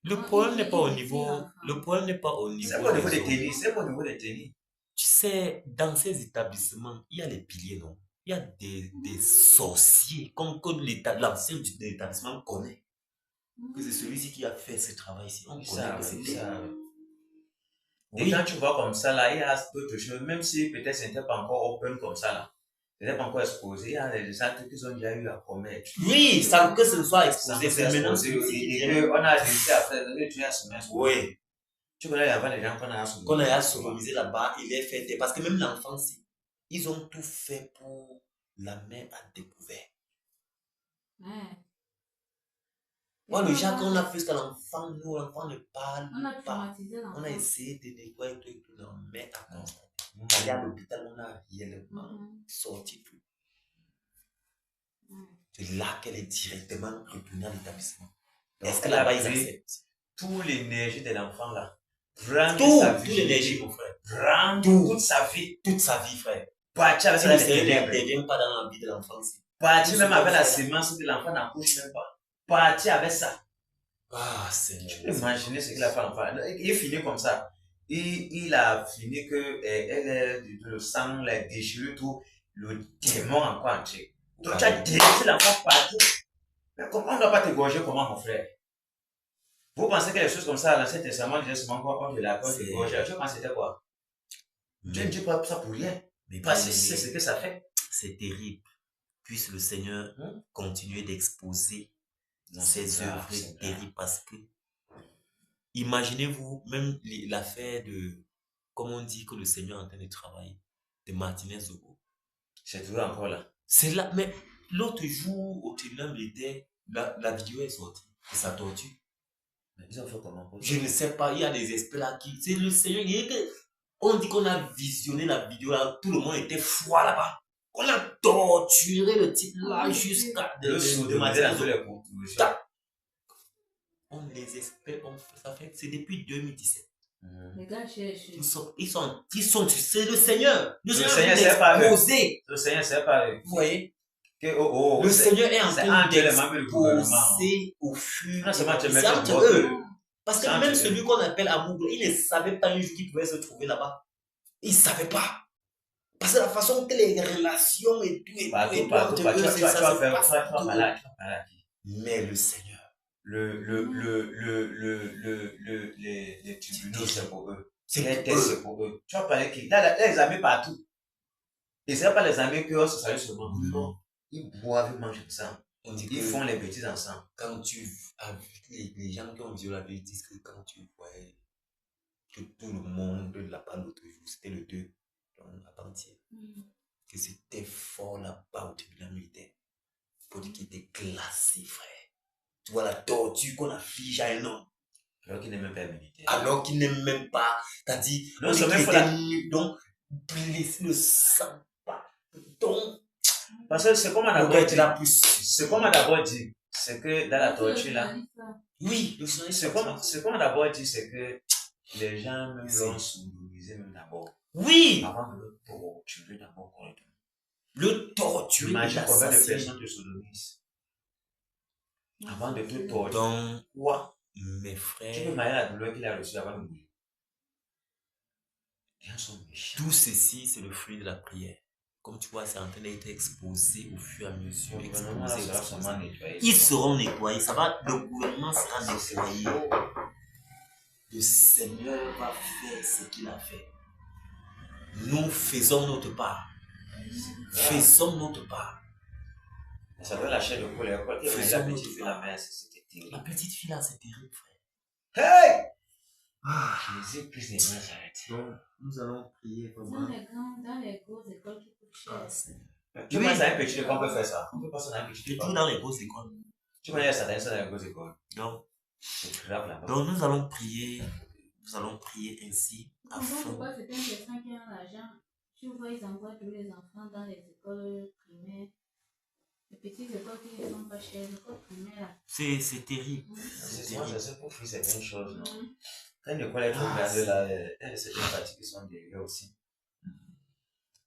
[SPEAKER 1] Le
[SPEAKER 3] Non,
[SPEAKER 1] problème n'est pas au
[SPEAKER 3] il
[SPEAKER 1] niveau.
[SPEAKER 3] l'enfant.
[SPEAKER 1] Le problème n'est pas au niveau.
[SPEAKER 2] C'est pas au niveau
[SPEAKER 1] des
[SPEAKER 2] des
[SPEAKER 1] hommes.
[SPEAKER 2] tennis, c'est pas au niveau des tennis.
[SPEAKER 1] Tu sais, dans ces établissements, il y a les piliers, non? Il y a des sorciers, comme que l'ancien de l'établissement connaît. Que c'est celui-ci qui a fait ce travail-ci. On
[SPEAKER 2] Ils
[SPEAKER 1] connaît
[SPEAKER 2] savent,
[SPEAKER 1] que
[SPEAKER 2] ils
[SPEAKER 1] c'était.
[SPEAKER 2] savent. Et
[SPEAKER 1] Oui.
[SPEAKER 2] quand tu vois comme ça, là, il y a d'autres choses, même si peut-être ce n'était pas encore open comme ça, là. Ce n'était pas encore exposé, il y a des actes qu'ils ont déjà eu à commettre.
[SPEAKER 1] Oui, sans que ce soit
[SPEAKER 2] Sans
[SPEAKER 1] exposé.
[SPEAKER 2] que
[SPEAKER 1] C'est
[SPEAKER 2] c'est
[SPEAKER 1] maintenant
[SPEAKER 2] exposé, et qu'on a réussi à faire, tu as soumis.
[SPEAKER 1] Oui.
[SPEAKER 2] Tu connais avant les gens qu'on a soumis.
[SPEAKER 1] Qu'on a sodomisé là-bas, il est fait. Parce que même l'enfant, ils ont tout fait pour la mettre à découvert.
[SPEAKER 3] Ouais.
[SPEAKER 1] Moi,
[SPEAKER 3] Et
[SPEAKER 1] le
[SPEAKER 3] puis,
[SPEAKER 1] genre qu'on a fait jusqu'à l'enfant, nous, l'enfant ne parle
[SPEAKER 3] on a
[SPEAKER 1] pas.
[SPEAKER 3] traumatisé l'enfant.
[SPEAKER 1] On a essayé de nettoyer tout et tout, non, mais à constater. Aller à l'hôpital, on a réellement sorti tout. C'est là qu'elle est directement retournée à l'établissement. Est-ce que là-bas, ils acceptent?
[SPEAKER 2] Toute l'énergie de l'enfant, là. Prendre
[SPEAKER 1] Toute l'énergie, mon frère.
[SPEAKER 2] Prendre toute sa vie.
[SPEAKER 1] Toute sa vie, frère.
[SPEAKER 2] Partir avec
[SPEAKER 1] Si
[SPEAKER 2] la
[SPEAKER 1] le Seigneur ne
[SPEAKER 2] ténèbres.
[SPEAKER 1] intervient pas dans la vie de l'enfant,
[SPEAKER 2] Partir même avec la sémence de l'enfant n'accouche même pas. Partir avec ça.
[SPEAKER 1] Ah, Seigneur.
[SPEAKER 2] Tu peux imaginer ce qu'il a fait l'enfant. Il est fini comme ça. Il a fini que elle est le sang, la déchirure, tout. Le démon encore entier. Donc tu as délaissé l'enfant partout. Mais comment on ne doit pas t'égorger comment, mon frère? Vous pensez que les choses comme ça, l'Ancien Testament disait souvent qu'on de la cause d'égorger. Tu penses que c'était quoi? Dieu ne dit pas ça pour rien.
[SPEAKER 1] Mais
[SPEAKER 2] Parce que c'est ce que ça fait.
[SPEAKER 1] c'est terrible. Puisse le Seigneur continuer d'exposer ses œuvres terribles parce que imaginez-vous même l'affaire de, comme on dit que le Seigneur est en train de travailler, de Martinez Zogo.
[SPEAKER 2] C'est toujours encore là.
[SPEAKER 1] C'est là, mais l'autre jour au tribunal militaire, la vidéo est sortie et ça torture.
[SPEAKER 2] Mais ils ont fait comment?
[SPEAKER 1] Je ne sais pas, il y a des experts là qui, c'est le Seigneur, on dit qu'on a visionné la vidéo là, tout le monde était froid là-bas. On a torturé le type là jusqu'à
[SPEAKER 2] de Martinez.
[SPEAKER 1] On les espère, ça fait, c'est depuis 2017.
[SPEAKER 3] Les gars,
[SPEAKER 1] c'est le Seigneur. Le
[SPEAKER 2] Seigneur c'est pas
[SPEAKER 1] exposé.
[SPEAKER 2] Le Seigneur c'est pas
[SPEAKER 1] Vous voyez?
[SPEAKER 2] Que,
[SPEAKER 1] le Seigneur est en train
[SPEAKER 2] d'exposer
[SPEAKER 1] au fur
[SPEAKER 2] et à
[SPEAKER 1] mesure.
[SPEAKER 2] eux.
[SPEAKER 1] Parce que même celui qu'on appelle Amour, il ne savait pas un jour qu'il pouvait se trouver là-bas. Il ne savait pas. Parce que la façon que les relations et tout, et tout, mais le Seigneur,
[SPEAKER 2] les tribunaux, c'est pour eux.
[SPEAKER 1] c'est
[SPEAKER 2] pour eux. Tu vas parler qui? Les amis partout. Et ce n'est pas les amis qui ont se saluent seulement. Non. Ils boivent, ils mangent ensemble. Ils font les bêtises ensemble.
[SPEAKER 1] Quand tu as vu les gens qui ont vu la vie disent que quand tu voyais que tout le monde là-bas l'autre jour, c'était le 2, avant-hier, que c'était fort là-bas au tribunal militaire. Pour dire qu'il était glacé, frère. Tu vois la torture qu'on afflige à un homme.
[SPEAKER 2] Alors qu'il n'est même pas militaire.
[SPEAKER 1] Alors qu'il n'est même pas. T'as dit,
[SPEAKER 2] non,
[SPEAKER 1] c'est était donc, blessé le sang. Donc,
[SPEAKER 2] parce que c'est comme on a d'abord dit. C'est comme on a d'abord dit. C'est que dans la torture là.
[SPEAKER 1] Oui,
[SPEAKER 2] c'est comme on a d'abord dit, c'est que les gens même l'ont sodomisé même d'abord.
[SPEAKER 1] Oui!
[SPEAKER 2] Avant de le torturer d'abord correctement.
[SPEAKER 1] Le torturer.
[SPEAKER 2] Imagine combien de personnes te sodomisent. Avant de te torturer.
[SPEAKER 1] Donc, quoi, mes frères.
[SPEAKER 2] Tu peux imaginer la douleur qu'il a reçue avant de mourir. Les gens sont méchants.
[SPEAKER 1] Tout ceci, c'est le fruit de la prière. Comme tu vois, c'est en train d'être exposé au fur et à mesure. Ils seront nettoyés. Ça va, le gouvernement sera nettoyé. Le Seigneur va faire ce qu'il a fait. Nous faisons notre part. Faisons notre part.
[SPEAKER 2] Ça doit lâcher le coup. La petite fille là, c'était terrible.
[SPEAKER 1] La petite fille là, c'est terrible, frère.
[SPEAKER 2] Hey! Jésus, plus les mains s'arrêtent.
[SPEAKER 1] Donc, nous allons prier vraiment.
[SPEAKER 3] Dans les grosses écoles qui coûtent cher.
[SPEAKER 2] Tu penses à un petit école, on peut faire ça. On peut passer dans un petit école.
[SPEAKER 1] Tout dans les grosses écoles.
[SPEAKER 2] Tu connais ça dans les grosses écoles.
[SPEAKER 1] Non.
[SPEAKER 2] C'est grave là-bas.
[SPEAKER 1] Donc, nous allons prier ainsi.
[SPEAKER 3] Pourquoi c'est un dessin qui a l'argent? Tu vois, ils envoient tous les enfants dans les écoles primaires. Les petites écoles qui ne sont pas chères, les écoles primaires.
[SPEAKER 1] C'est terrible.
[SPEAKER 2] Moi, je sais pour faire certaines choses, non? Quand une école est trop grande, là, c'est des parties qui sont derrière aussi.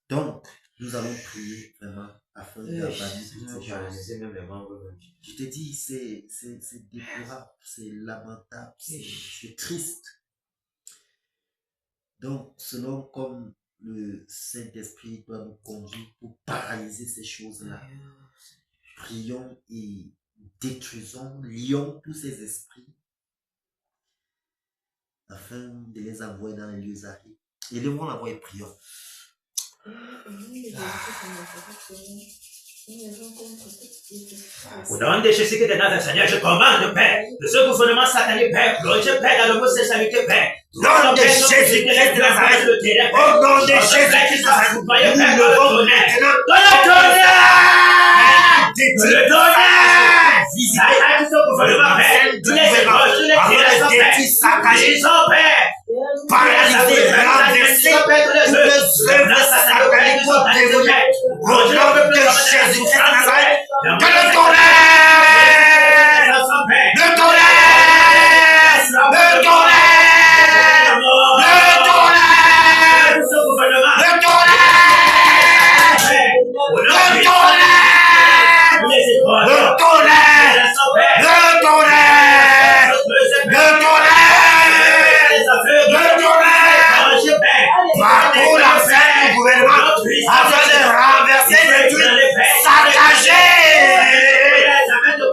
[SPEAKER 1] Donc, nous allons prier vraiment afin d'abandonner toutes
[SPEAKER 2] Sinon,
[SPEAKER 1] ces
[SPEAKER 2] par
[SPEAKER 1] choses.
[SPEAKER 2] laisser même les membres même.
[SPEAKER 1] Je te dis, c'est déplorable, c'est lamentable, c'est triste. Donc, selon comme le Saint-Esprit doit nous conduire pour paralyser ces choses-là, prions et détruisons, lions tous ces esprits afin de les envoyer dans les lieux arides. Élevons la voix et prions.
[SPEAKER 2] Au nom de Jésus-Christ de Nazareth, Seigneur, je commande, Père, de ce gouvernement satanique, Père, je Père, dans le mot de sexualité, Père.
[SPEAKER 1] Au nom de Jésus-Christ de Nazareth, au nom de Jésus-Christ de Nazareth, nous levons maintenant le paralyser, renverser toutes les œuvres sataniques pour dévoiler. Au nom de Jésus-Christ de Nazareth, que le tonnerre, le tonnerre, le tonnerre, le tonnerre, le tonnerre, le tonnerre, le tonnerre, le tonnerre, le tonnerre. Partout la fête du gouvernement afin de renverser le truc saccager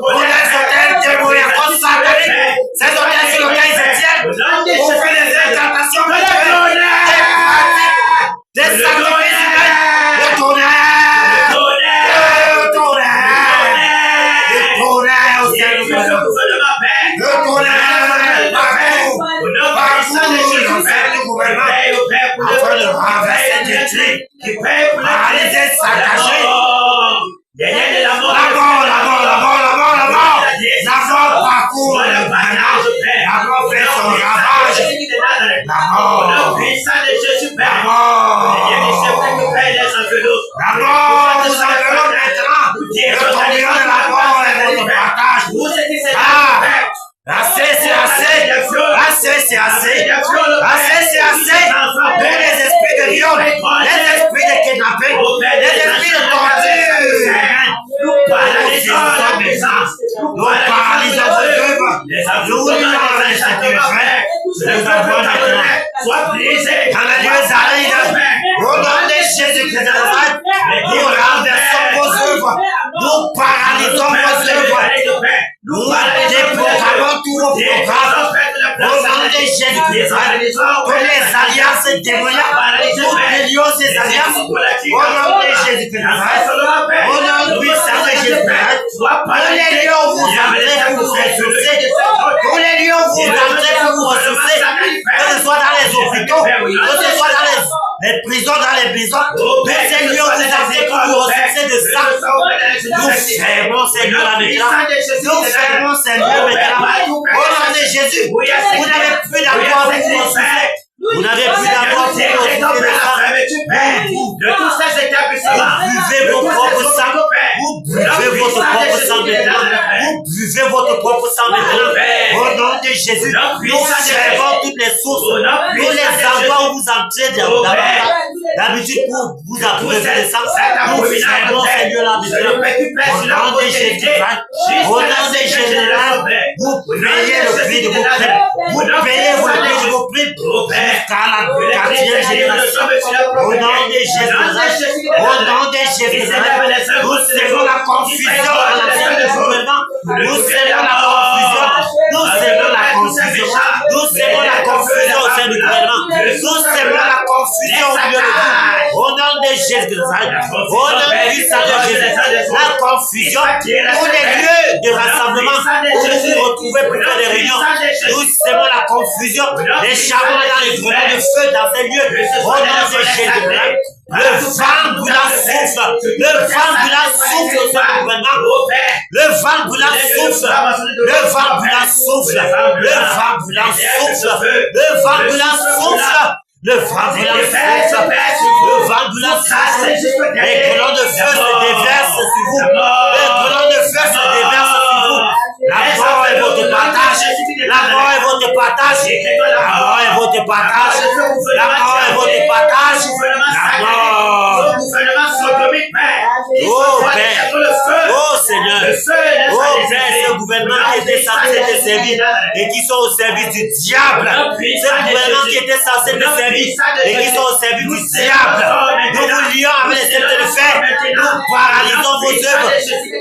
[SPEAKER 1] pour les hôtels démoniaques sataniques, ces hôtels sur lesquels ils se tiennent pour faire des incantations, des sacrifices, le tonnerre, le tonnerre, le tonnerre au ciel du gouvernement, le tonnerre partout, dans le ciel du gouvernement, afin de renverser des trucs, paralyser, saccager. La mort parcourt le gouvernement. La mort fait son ravage. La mort. La mort nous enveloppe maintenant. Le tourbillon de la mort est votre partage. Assez, c'est assez. Assez, c'est assez. Assez, c'est assez. Tous les esprits de viol, les esprits de kidnapping, les esprits de torture. Nous paralysons vos œuvres. Nous lions les sacrifices. Nous avons maintenant. Sois brisé dans les lieux arides. Au nom de Jésus-Christ de Nazareth, nous renversons vos œuvres. Nous paralysons vos œuvres. Nous déprogrammons tous vos programmes. Au nom de Jésus-Christ, toutes les alliances démoniaques, nous délions ces alliances. Au nom de Jésus-Christ, au nom puissant de Jésus-Christ, tous les lieux où vous entrez pour vous ressourcer, tous les lieux où vous entrez pour vous ressourcer, que ce soit dans les hôpitaux, que ce soit dans les prisons, dans les prisons, tous ces lieux où vous entrez pour vous ressourcer de ça, nous fermons ces lieux-là maintenant. Nous fermons ces lieux maintenant. Au nom de Jésus, vous n'avez plus d'amour pour vous ressourcer. Vous n'avez plus d'amour pour vous ressourcer.
[SPEAKER 2] De tous ces établissements,
[SPEAKER 1] vous buvez vos propres sang. Vous buvez votre propre sang maintenant. Vous buvez votre propre sang maintenant. Au nom de Jésus, nous servons toutes les sources, tous les endroits où vous entrez d'habitude pour vous abreuver de sang. Nous servons ces lieux-là maintenant. Au nom de Jésus, au nom de Jésus, vous payez le prix de vos crimes. Vous payez le prix de vos crimes jusqu'à la 4e génération. Au nom de Jésus, au nom de Jésus, nous servons la confusion à la fin du gouvernement. Nous servons la confusion. Nous servons la confusion. Nous servons la confusion au sein du gouvernement. Nous servons la confusion au milieu de vous. Au nom de Jésus, au nom puissant de Jésus, la confusion, tous les lieux de rassemblement où vous vous retrouvez pour faire des réunions. Nous servons la confusion, les charbons dans les grenades de feu dans ces lieux. Au nom de Jésus, le vent brûlant souffle. Le vent brûlant souffle au sein du gouvernement. Le vent brûlant souffle. Le vent brûlant souffle. Le vent brûlant souffle. Le vent brûlant souffle. Le vent brûlant souffle. Le vent brûlant souffle. Les colonnes de feu se déversent sur vous. Les colonnes de feu se déversent sur vous. La mort est votre partage. La mort est votre partage. La mort est votre partage. La mort est votre partage. La mort. Oh, Oh Père, ce gouvernement qui était censé te servir et qui sont au service du diable. Ce gouvernement qui était censé te servir et qui sont au service du diable. Nous vous lions avec les sceptres de fer. Nous paralysons vos œuvres,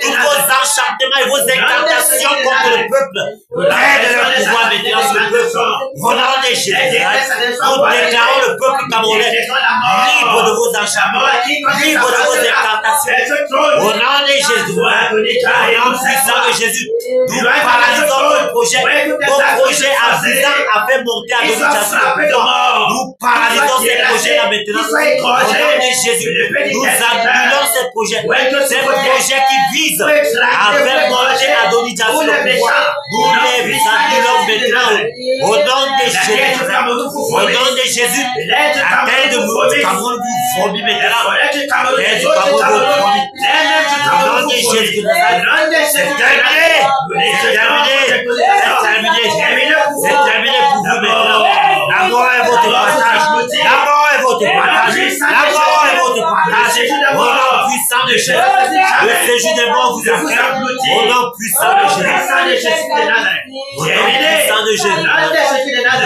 [SPEAKER 1] tous vos enchantements et vos incantations contre le peuple. Aide leur pouvoir maintenant sur le peuple. Au nom de Jésus, nous déclarons le peuple camerounais libre de vos enchantements, libre de vos incantations. Au nom de Jésus, au nom puissant de Jésus, nous paralysons vos projets à visant à faire monter à l'auditation le pouvoir. Nous paralysons ces projets-là maintenant. Au nom de Jésus, nous annulons ces projets qui visent à faire monter à l'auditation le pouvoir. Nous les annulons maintenant. Au nom de Jésus, au nom de Jésus, la terre de nous, Cameroun vous vomit maintenant. La terre du Cameroun vous vomit. Au nom de Jésus, c'est terminé. C'est terminé. C'est terminé. C'est terminé pour vous maintenant. La mort est votre partage. La mort est votre partage. La mort est votre partage. Au nom puissant de Jésus. Le séjour des morts vous attend. Au nom puissant de Jésus. Au nom puissant de Jésus. Au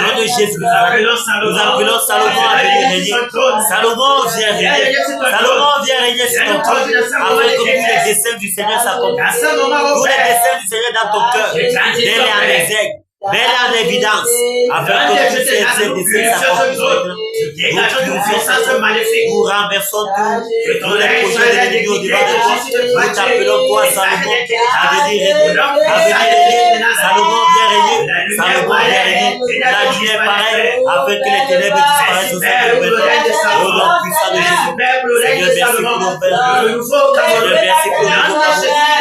[SPEAKER 1] nom de Jésus. Nous appelons Salomon à venir régner. Salomon vient régner. Salomon vient régner sur ton trône. Afin que tous les desseins du Seigneur s'accomplissent. Tous les desseins du Seigneur dans ton cœur. Mets-les en exergue. Mets-les en évidence. Afin que tous ces desseins s'accomplissent. Nous renversons tous les projets de l'ennemi au devant de toi. Nous t'appelons toi Salomon à venir régner. Salomon vient régner. Salomon vient régner. La lumière paraît afin que les ténèbres disparaissent au sein de l'humanité. Au nom puissant de Jésus. Seigneur, merci pour nos pères. Seigneur, merci pour nos beaux.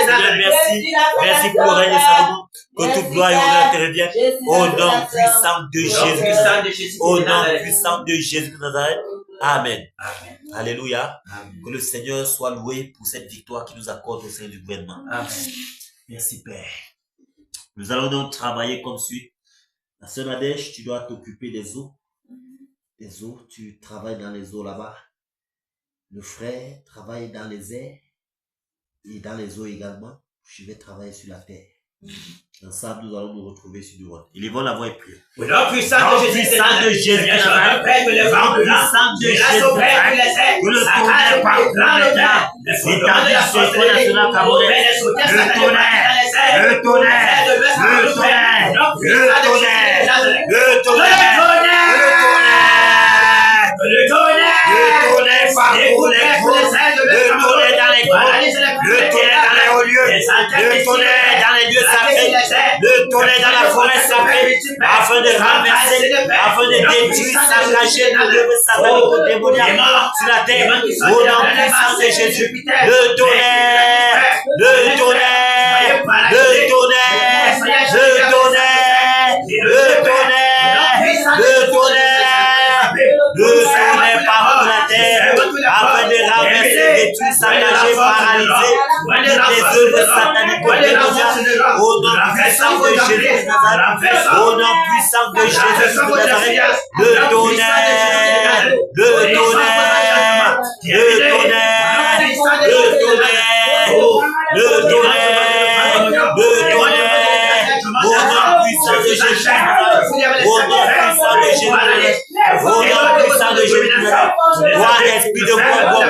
[SPEAKER 1] Seigneur, merci pour le règne de Salomon. Que toute gloire et honneur te revienne. Au nom puissant de Jésus. Au nom puissant de Jésus de Nazareth. Amen. Alléluia. Que le Seigneur soit loué pour cette victoire qu'il nous accorde au sein du gouvernement. Amen. Merci Père. Nous allons donc travailler comme suit. La sœur Nadège, tu dois t'occuper des eaux. Des eaux, tu travailles dans les eaux là-bas. Le frère travaille dans les airs et dans les eaux également. Je vais travailler sur la terre. Ensemble, nous allons nous retrouver sur du rôle. Ils vont l'avoir et prier.
[SPEAKER 2] Au nom puissant de Jésus, que le vent puissant de Jésus, que le tonnerre parcourt les terres, l'étendue du secret national camerounais, le tonnerre, le tonnerre, le tonnerre, le tonnerre, le tonnerre, le tonnerre parcourt les grottes, le tonnerre dans les grottes, le tonnerre dans les hauts lieux, le tonnerre dans les lieux sacrés, le tonnerre dans la forêt sacrée, afin de renverser, afin de détruire, s'engager dans l'œuvre satanique démoniaque sur la terre, au nom puissant de Jésus. Le tonnerre, le tonnerre, le tonnerre, le tonnerre, le tonnerre, le tonnerre, le tonnerre parcourt la terre, afin de renverser, détruire, s'engager, paralyser toutes les œuvres sataniques démoniaques, au nom puissant de Jésus de Nazareth, au nom puissant de Jésus de Nazareth, le tonnerre, le tonnerre, le tonnerre, le tonnerre, le tonnerre, le tonnerre, au nom puissant de Jésus, au nom puissant de Jésus, au nom puissant de Jésus, toi, esprit de bonbon,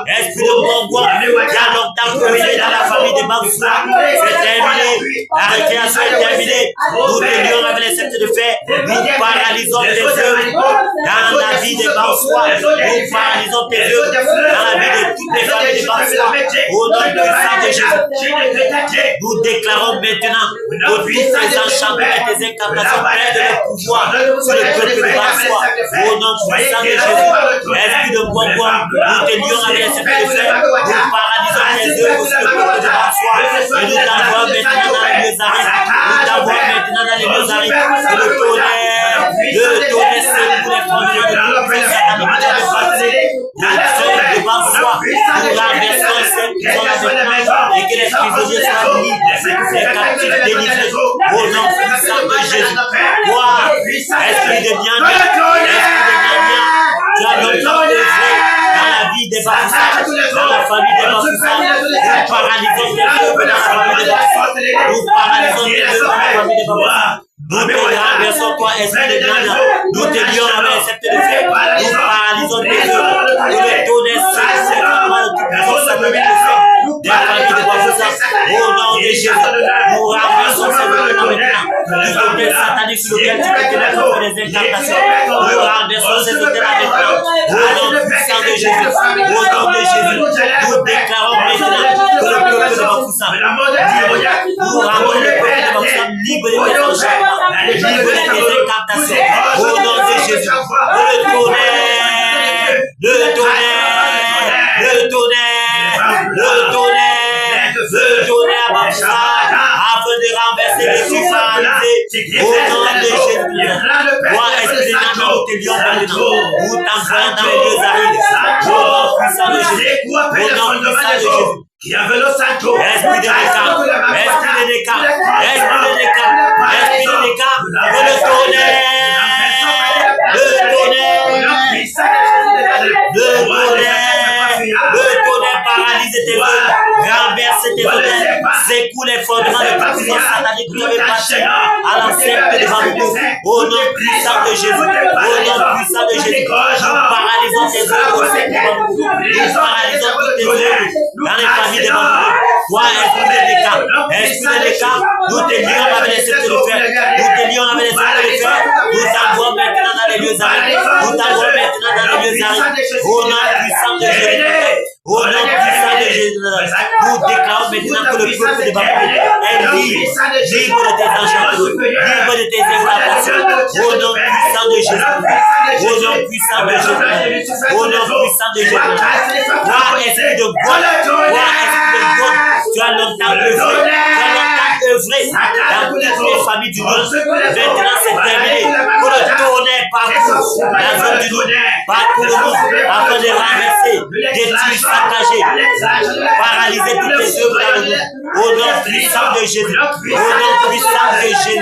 [SPEAKER 2] esprit de bonbon, il y a longtemps que vous êtes dans la famille de Bamsoua, c'est terminé, la récréation est terminée, nous te lions avec les sceptres de fer, nous paralysons tes œuvres dans la vie de Bamsoua, nous paralysons tes œuvres dans la vie de toutes les familles de Bamsoua, au nom puissant de Jésus, nous déclarons maintenant que tous tes enchantements et tes incantations perdent le pouvoir sur le peuple de Bamsoua, au nom puissant de Jésus, esprit de bonbon, nous te lions avec les sceptres de fer, nous paralysons tes œuvres sur le peuple de Bamsoua, et nous t'envoyons maintenant dans les lieux arides, nous t'envoyons maintenant dans les lieux arides, et le tonnerre, c'est pour les frontières de toute la satanique de passer, au sein de Bamsoua, nous renversons ces prisons maintenant, et que les prisonniers soient libres, les captifs délivrés, au nom puissant de Jésus. Toi, esprit de bien, tu as longtemps œuvré dans la vie
[SPEAKER 1] des Bafoussa, dans la famille des Bafoussa, nous paralysons tes œuvres dans la famille des Bafoussa, nous paralysons tes œuvres dans la famille des Bafoussa. Nous te renversons toi, esprit de grandeur. Nous te lions avec accepté de faire. Nous paralysons tes œuvres. Nous le tonnerre secrètement tout puissant satanique de faire. Des familles de Bafoussa. Au nom de Jésus, nous renversons ces œuvres maintenant. Nous tonnerre satanique sur lequel tu peux te mettre pour les incantations. Nous renversons ces œuvres maintenant. Au nom puissant de Jésus. Au nom de Jésus. Nous déclarons maintenant que le peuple de Bafoussa, nous rendons le peuple de Bafoussa libre de tes enchaînements. Libre de tes incantations. Au nom de Jésus. Le tonnerre. Le tonnerre. Le tonnerre. Le tonnerre. Le tonnerre à Bafoussa. Afin de renverser les sous paralysés. Au nom de Jésus. Toi, esprit de Dieu, nous te lions maintenant. Nous t'envoyons dans les lieux arides. Au nom puissant de Jésus. Au nom puissant de Jésus.
[SPEAKER 4] Qui avait le santo,
[SPEAKER 1] esprit de décap, esprit de décap, esprit de décap, esprit de décap, le tonnerre, paralyse tes œuvres, renverse tes œuvres, secoue les fondements de ta puissance satanique que tu avais passé à l'ancêtre devant nous. Au nom puissant de Jésus, au nom puissant de Jésus, nous paralysons tes œuvres, nous paralysons toutes tes œuvres dans les familles devant nous. Toi, esprit de décap, nous te lions avec les sceptres de fer, nous te lions avec les sceptres de fer, nous t'envoyons maintenant dans les lieux arides, nous t'envoyons maintenant dans les lieux arides, au nom puissant de Jésus. Au nom puissant de Jésus, nous déclarons maintenant que le peuple de Babylone est libre de tes enchantements, libre de tes incantations. Au nom puissant de Jésus, au nom puissant de Jésus, au nom puissant de Jésus. Toi, esprit de God, toi, esprit de God, tu as longtemps œuvré, dans toutes les familles du monde. Maintenant, c'est terminé. Pour le tonnerre partout, la zone du monde, partout le monde, afin de renverser, détruire, saccager, paralyser toutes les œuvres dans le monde. Au nom puissant de Jésus, au nom puissant de Jésus,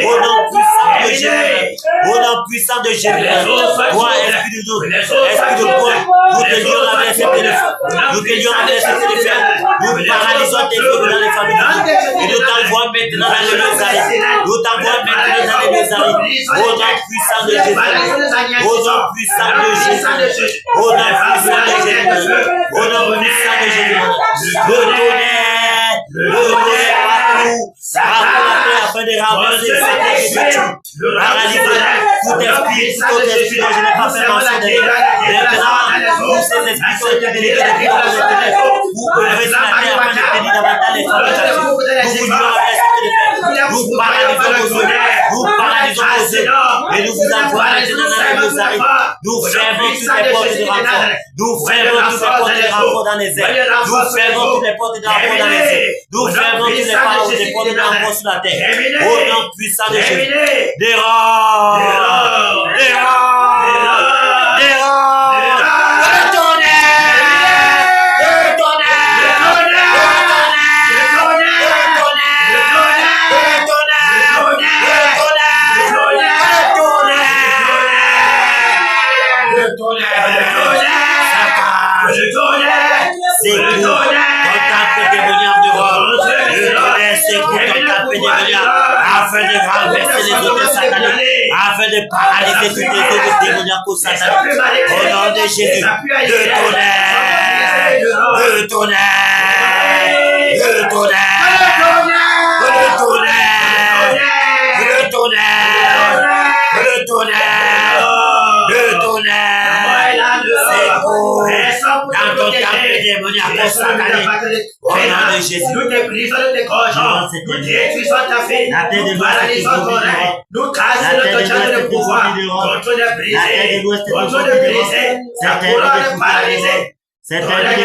[SPEAKER 1] au nom puissant de Jésus, au nom puissant de Jésus. Toi, esprit de Dieu, esprit de quoi, nous te lions avec les sceptres de fer, nous te lions avec les sceptres de fer, nous paralysons tes œuvres dans les familles du monde. Et nous t'envoyons maintenant dans les lieux arides. Nous t'envoyons maintenant dans les lieux arides. Au nom puissant de Jésus. Au nom puissant de Jésus. Au nom puissant de Jésus. Au nom puissant de Jésus. Le tonnerre partout. Afin de renverser cette écriture. Paralyser tout esprit dont je n'ai pas fait mention de lui. Maintenant, tous ces esprits sont été délégués depuis dans le ténèbres. Vous œuvrez sur la terre afin de tenir davantage les familles. Nous vous lions avec nous paralysons vos œuvres, nous paralysons vos œuvres, et nous vous envoyons maintenant dans les lieux arides. Nous fermons toutes les portes de renfort. Nous fermons toutes les portes de renfort dans les airs. Nous fermons toutes les portes de renfort dans les airs. Nous fermons toutes les portes de renfort sur la terre. Au nom puissant de Jésus. Dehors! Afin de renverser les autres sataniques, afin de paralyser toutes les autres démoniaques sataniques. Au nom de Jésus, le tonnerre, le tonnerre, le tonnerre, le tonnerre, le tonnerre, le tonnerre, le tonnerre, c'est pour dans ton temple démoniaque satanique. Au nom de Jésus,
[SPEAKER 4] nous te brisons, nous te gorgeons, nous détruisons ta vie, nous paralysons ton règne, nous cassons notre champ de pouvoir, ton trône est brisé, ton trône est brisé, ta couronne est paralysée.
[SPEAKER 1] C'est un lieu de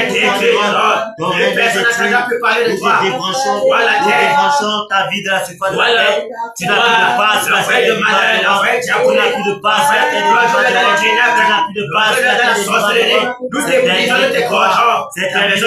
[SPEAKER 1] pouvoir, ton règne est détruit, nous te débranchons ta vie de la surface de la terre. Tu n'as plus de base sur la terre de malheur, tu n'as plus de base sur la terre de malheur, tu n'as plus de base sur la terre de malheur.
[SPEAKER 4] Nous te brisons, nous te gorgeons,
[SPEAKER 1] c'est un lieu de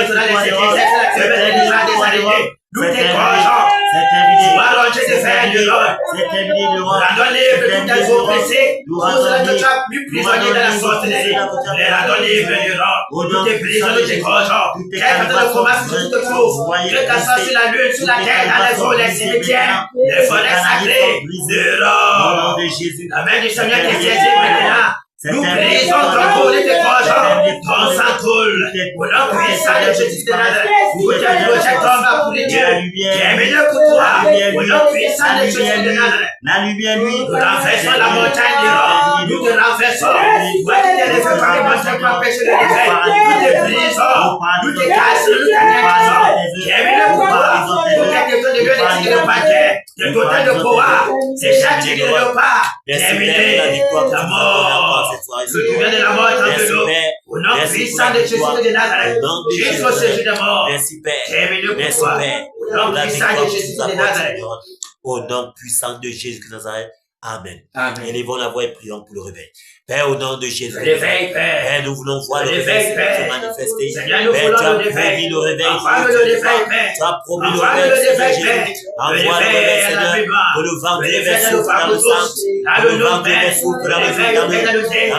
[SPEAKER 1] pouvoir,
[SPEAKER 4] nous décourageons. Sois rangé de fer de l'homme. Rendons libre de toutes tes oppressés. Pour cela que tu as plus prisonnier dans la sorcellerie. Les rendons libres de l'homme. Nous te brisons, nous décourageons. Quel que le combat que tu te trouves, que tu sois sur la lune, sur la terre, dans les eaux, les cimetières, les forêts sacrées, de l'homme. La main du Seigneur qui saisit maintenant. Nous brisons ton cou, nous décourageons. Ton sang coule. Au nom puissant de Jésus de Nazareth. Nous te rejetons ma pourriture. Qui est meilleur que toi. Au nom puissant de Jésus de Nazareth.
[SPEAKER 1] La lumière, lui.
[SPEAKER 4] Nous renversons la montagne du roi. Nous te renversons. Toi qui t'es laissé par les montages pour empêcher le réveil. Nous te brisons. Nous te cassons. Nous t'anéantisons. Qui est meilleur que toi. Nous t'étendons de Dieu de tigre de paquet. Le total de pouvoir. C'est chaque tigre de pas. Qui est meilleur. La mort. Je viens de la mort entre nous. Au nom puissant de Jésus de Nazareth. Jusqu'au séjour de mort.
[SPEAKER 1] Merci Père.
[SPEAKER 4] Qui est meilleur que toi. Au nom puissant de Jésus de Nazareth.
[SPEAKER 1] Au nom puissant de Jésus de Nazareth. Amen.
[SPEAKER 4] Amen.
[SPEAKER 1] Élevons la voix et prions pour le réveil. Père, au nom de Jésus.
[SPEAKER 4] Réveil, Père.
[SPEAKER 1] Père, nous voulons voir le réveil se manifester.
[SPEAKER 4] Seigneur, nous
[SPEAKER 1] Père,
[SPEAKER 4] voulons
[SPEAKER 1] tu as
[SPEAKER 4] le réveil.
[SPEAKER 1] promis le réveil.
[SPEAKER 4] Envoie le réveil, Père.
[SPEAKER 1] Tu as promis le
[SPEAKER 4] Envoie
[SPEAKER 1] réveil,
[SPEAKER 4] le
[SPEAKER 1] Seigneur
[SPEAKER 4] réveil,
[SPEAKER 1] Jésus.
[SPEAKER 4] Père.
[SPEAKER 1] Envoie le réveil, Seigneur. Que le vent du réveil souffle dans le sang. Que le vent du réveil souffle dans le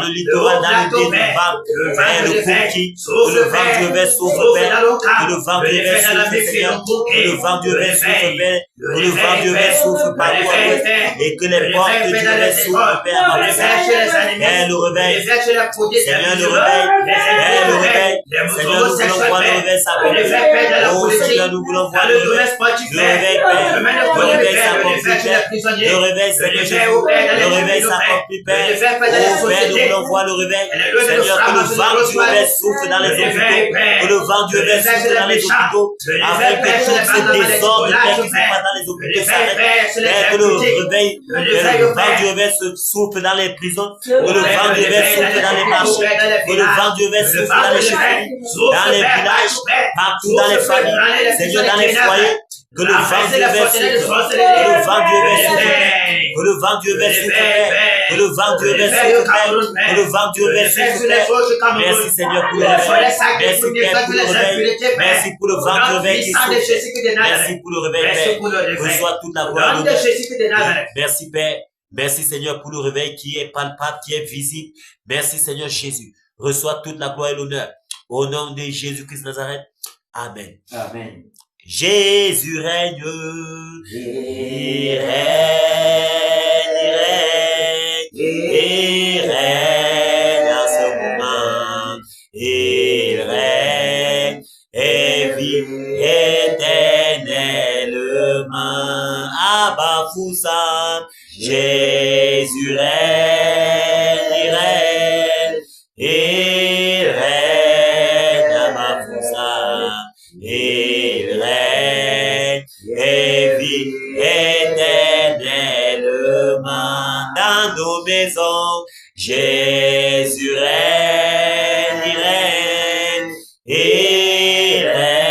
[SPEAKER 1] littoral, dans le thé du vent. Père, le conquis. Que le vent du réveil souffle, Père. Que le vent du réveil souffle, Seigneur. Que le vent du réveil souffle, Père. Que le vent du réveil souffle partout à l'ouest. Et que les portes du réveil s'ouvrent, Père, à ma Père, le réveil. Seigneur, le réveil. Père, le réveil. Seigneur, nous voulons voir le réveil s'accomplir. Oh, Seigneur, nous voulons voir le réveil. Le réveil, Père. Le réveil s'accomplit, Père. Le réveil, Seigneur Jésus. Le réveil s'accomplit, Père. Oh, Père, nous voulons voir le réveil. Seigneur, que le vent du réveil souffle dans les hôpitaux. Que le vent du réveil souffle dans les hôpitaux. Afin que tous ces désordres, Père, qui sont pas dans les hôpitaux s'arrêtent. Père, que le réveil, que le vent du réveil se souffle dans les prisons. Que le vent du réveil souffle dans les marchés. Que le vent du réveil souffle dans les chefs, dans les villages, partout dans les familles, Seigneur, dans les foyers. Que le vent du réveil souffle. Que le vent du réveil souffle. Que le vent du réveil souffle. Que le vent du réveil souffle. Que le vent du réveil souffle. Merci Seigneur pour le réveil. Merci Père pour le réveil. Merci pour le vent du réveil qui souffle. Merci pour le réveil, Père. Reçois toute la gloire. Merci Père. Merci Seigneur pour le réveil qui est palpable, qui est visible. Merci Seigneur Jésus. Reçois toute la gloire et l'honneur. Au nom de Jésus-Christ de Nazareth. Amen.
[SPEAKER 2] Amen.
[SPEAKER 1] Jésus règne. Il règne en ce moment. Il règne et vit éternellement. Abba Foussa. Jésus règne, il règne, il règne à ma Foussa, il règne et vit éternellement dans nos maisons. Jésus règne, il règne, il règne,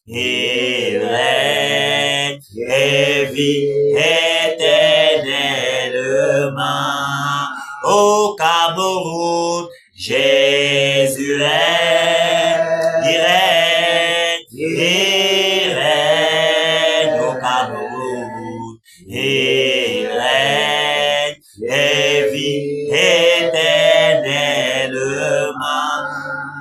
[SPEAKER 1] il règne et vit éternellement. Au Cameroun, Jésus règne, il règne, il règne au Cameroun, il règne et vit éternellement.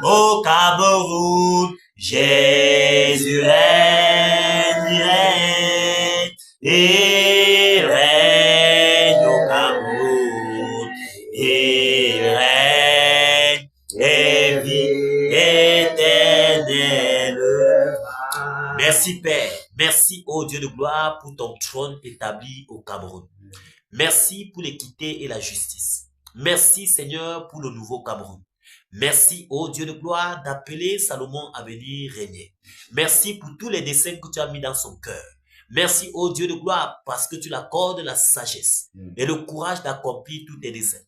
[SPEAKER 1] Au Cameroun, Jésus règne, il règne, il règne au Cameroun, il règne et vit éternellement. Merci Père, merci ô Dieu de gloire pour ton trône établi au Cameroun. Merci pour l'équité et la justice. Merci Seigneur pour le nouveau Cameroun. Merci, ô Dieu de gloire, d'appeler Salomon à venir régner. Merci pour tous les desseins que tu as mis dans son cœur. Merci, ô Dieu de gloire, parce que tu l'accordes la sagesse et le courage d'accomplir tous tes desseins.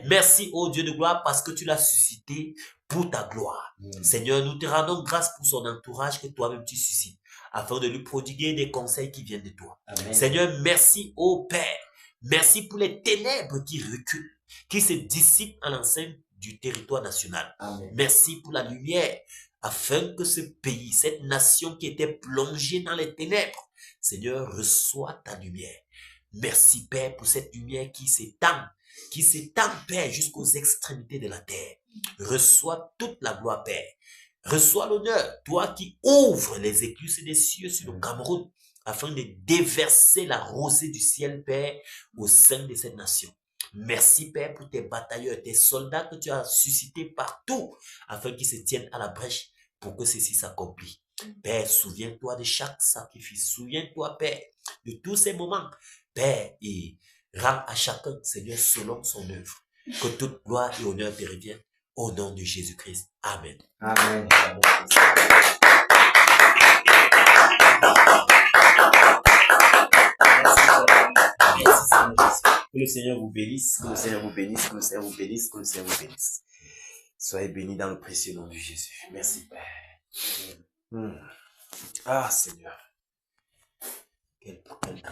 [SPEAKER 1] Merci, ô Dieu de gloire, parce que tu l'as suscité pour ta gloire. Seigneur, nous te rendons grâce pour son entourage que toi-même tu suscites, afin de lui prodiguer des conseils qui viennent de toi.
[SPEAKER 2] Amen.
[SPEAKER 1] Seigneur, merci, ô Père. Merci pour les ténèbres qui reculent, qui se dissipent en l'enceinte du territoire national.
[SPEAKER 2] Amen.
[SPEAKER 1] Merci pour la lumière afin que ce pays, cette nation qui était plongée dans les ténèbres, Seigneur, reçoit ta lumière. Merci, Père, pour cette lumière qui s'étend, Père, jusqu'aux extrémités de la terre. Reçois toute la gloire, Père. Reçois l'honneur, toi qui ouvres les écluses des cieux sur le Cameroun, afin de déverser la rosée du ciel, Père, au sein de cette nation. Merci, Père, pour tes batailleurs, tes soldats que tu as suscités partout, afin qu'ils se tiennent à la brèche pour que ceci s'accomplisse. Père, souviens-toi de chaque sacrifice. Souviens-toi, Père, de tous ces moments. Père, et rends à chacun, Seigneur, selon son œuvre. Que toute gloire et honneur te reviennent. Au nom de Jésus-Christ. Amen.
[SPEAKER 2] Amen.
[SPEAKER 1] Merci, Seigneur Jésus. Que le Seigneur vous bénisse, que le Seigneur vous bénisse, que le Seigneur vous bénisse, que le Seigneur vous bénisse. Soyez bénis dans le précieux nom de Jésus. Merci, Père. Ah, Seigneur. Quel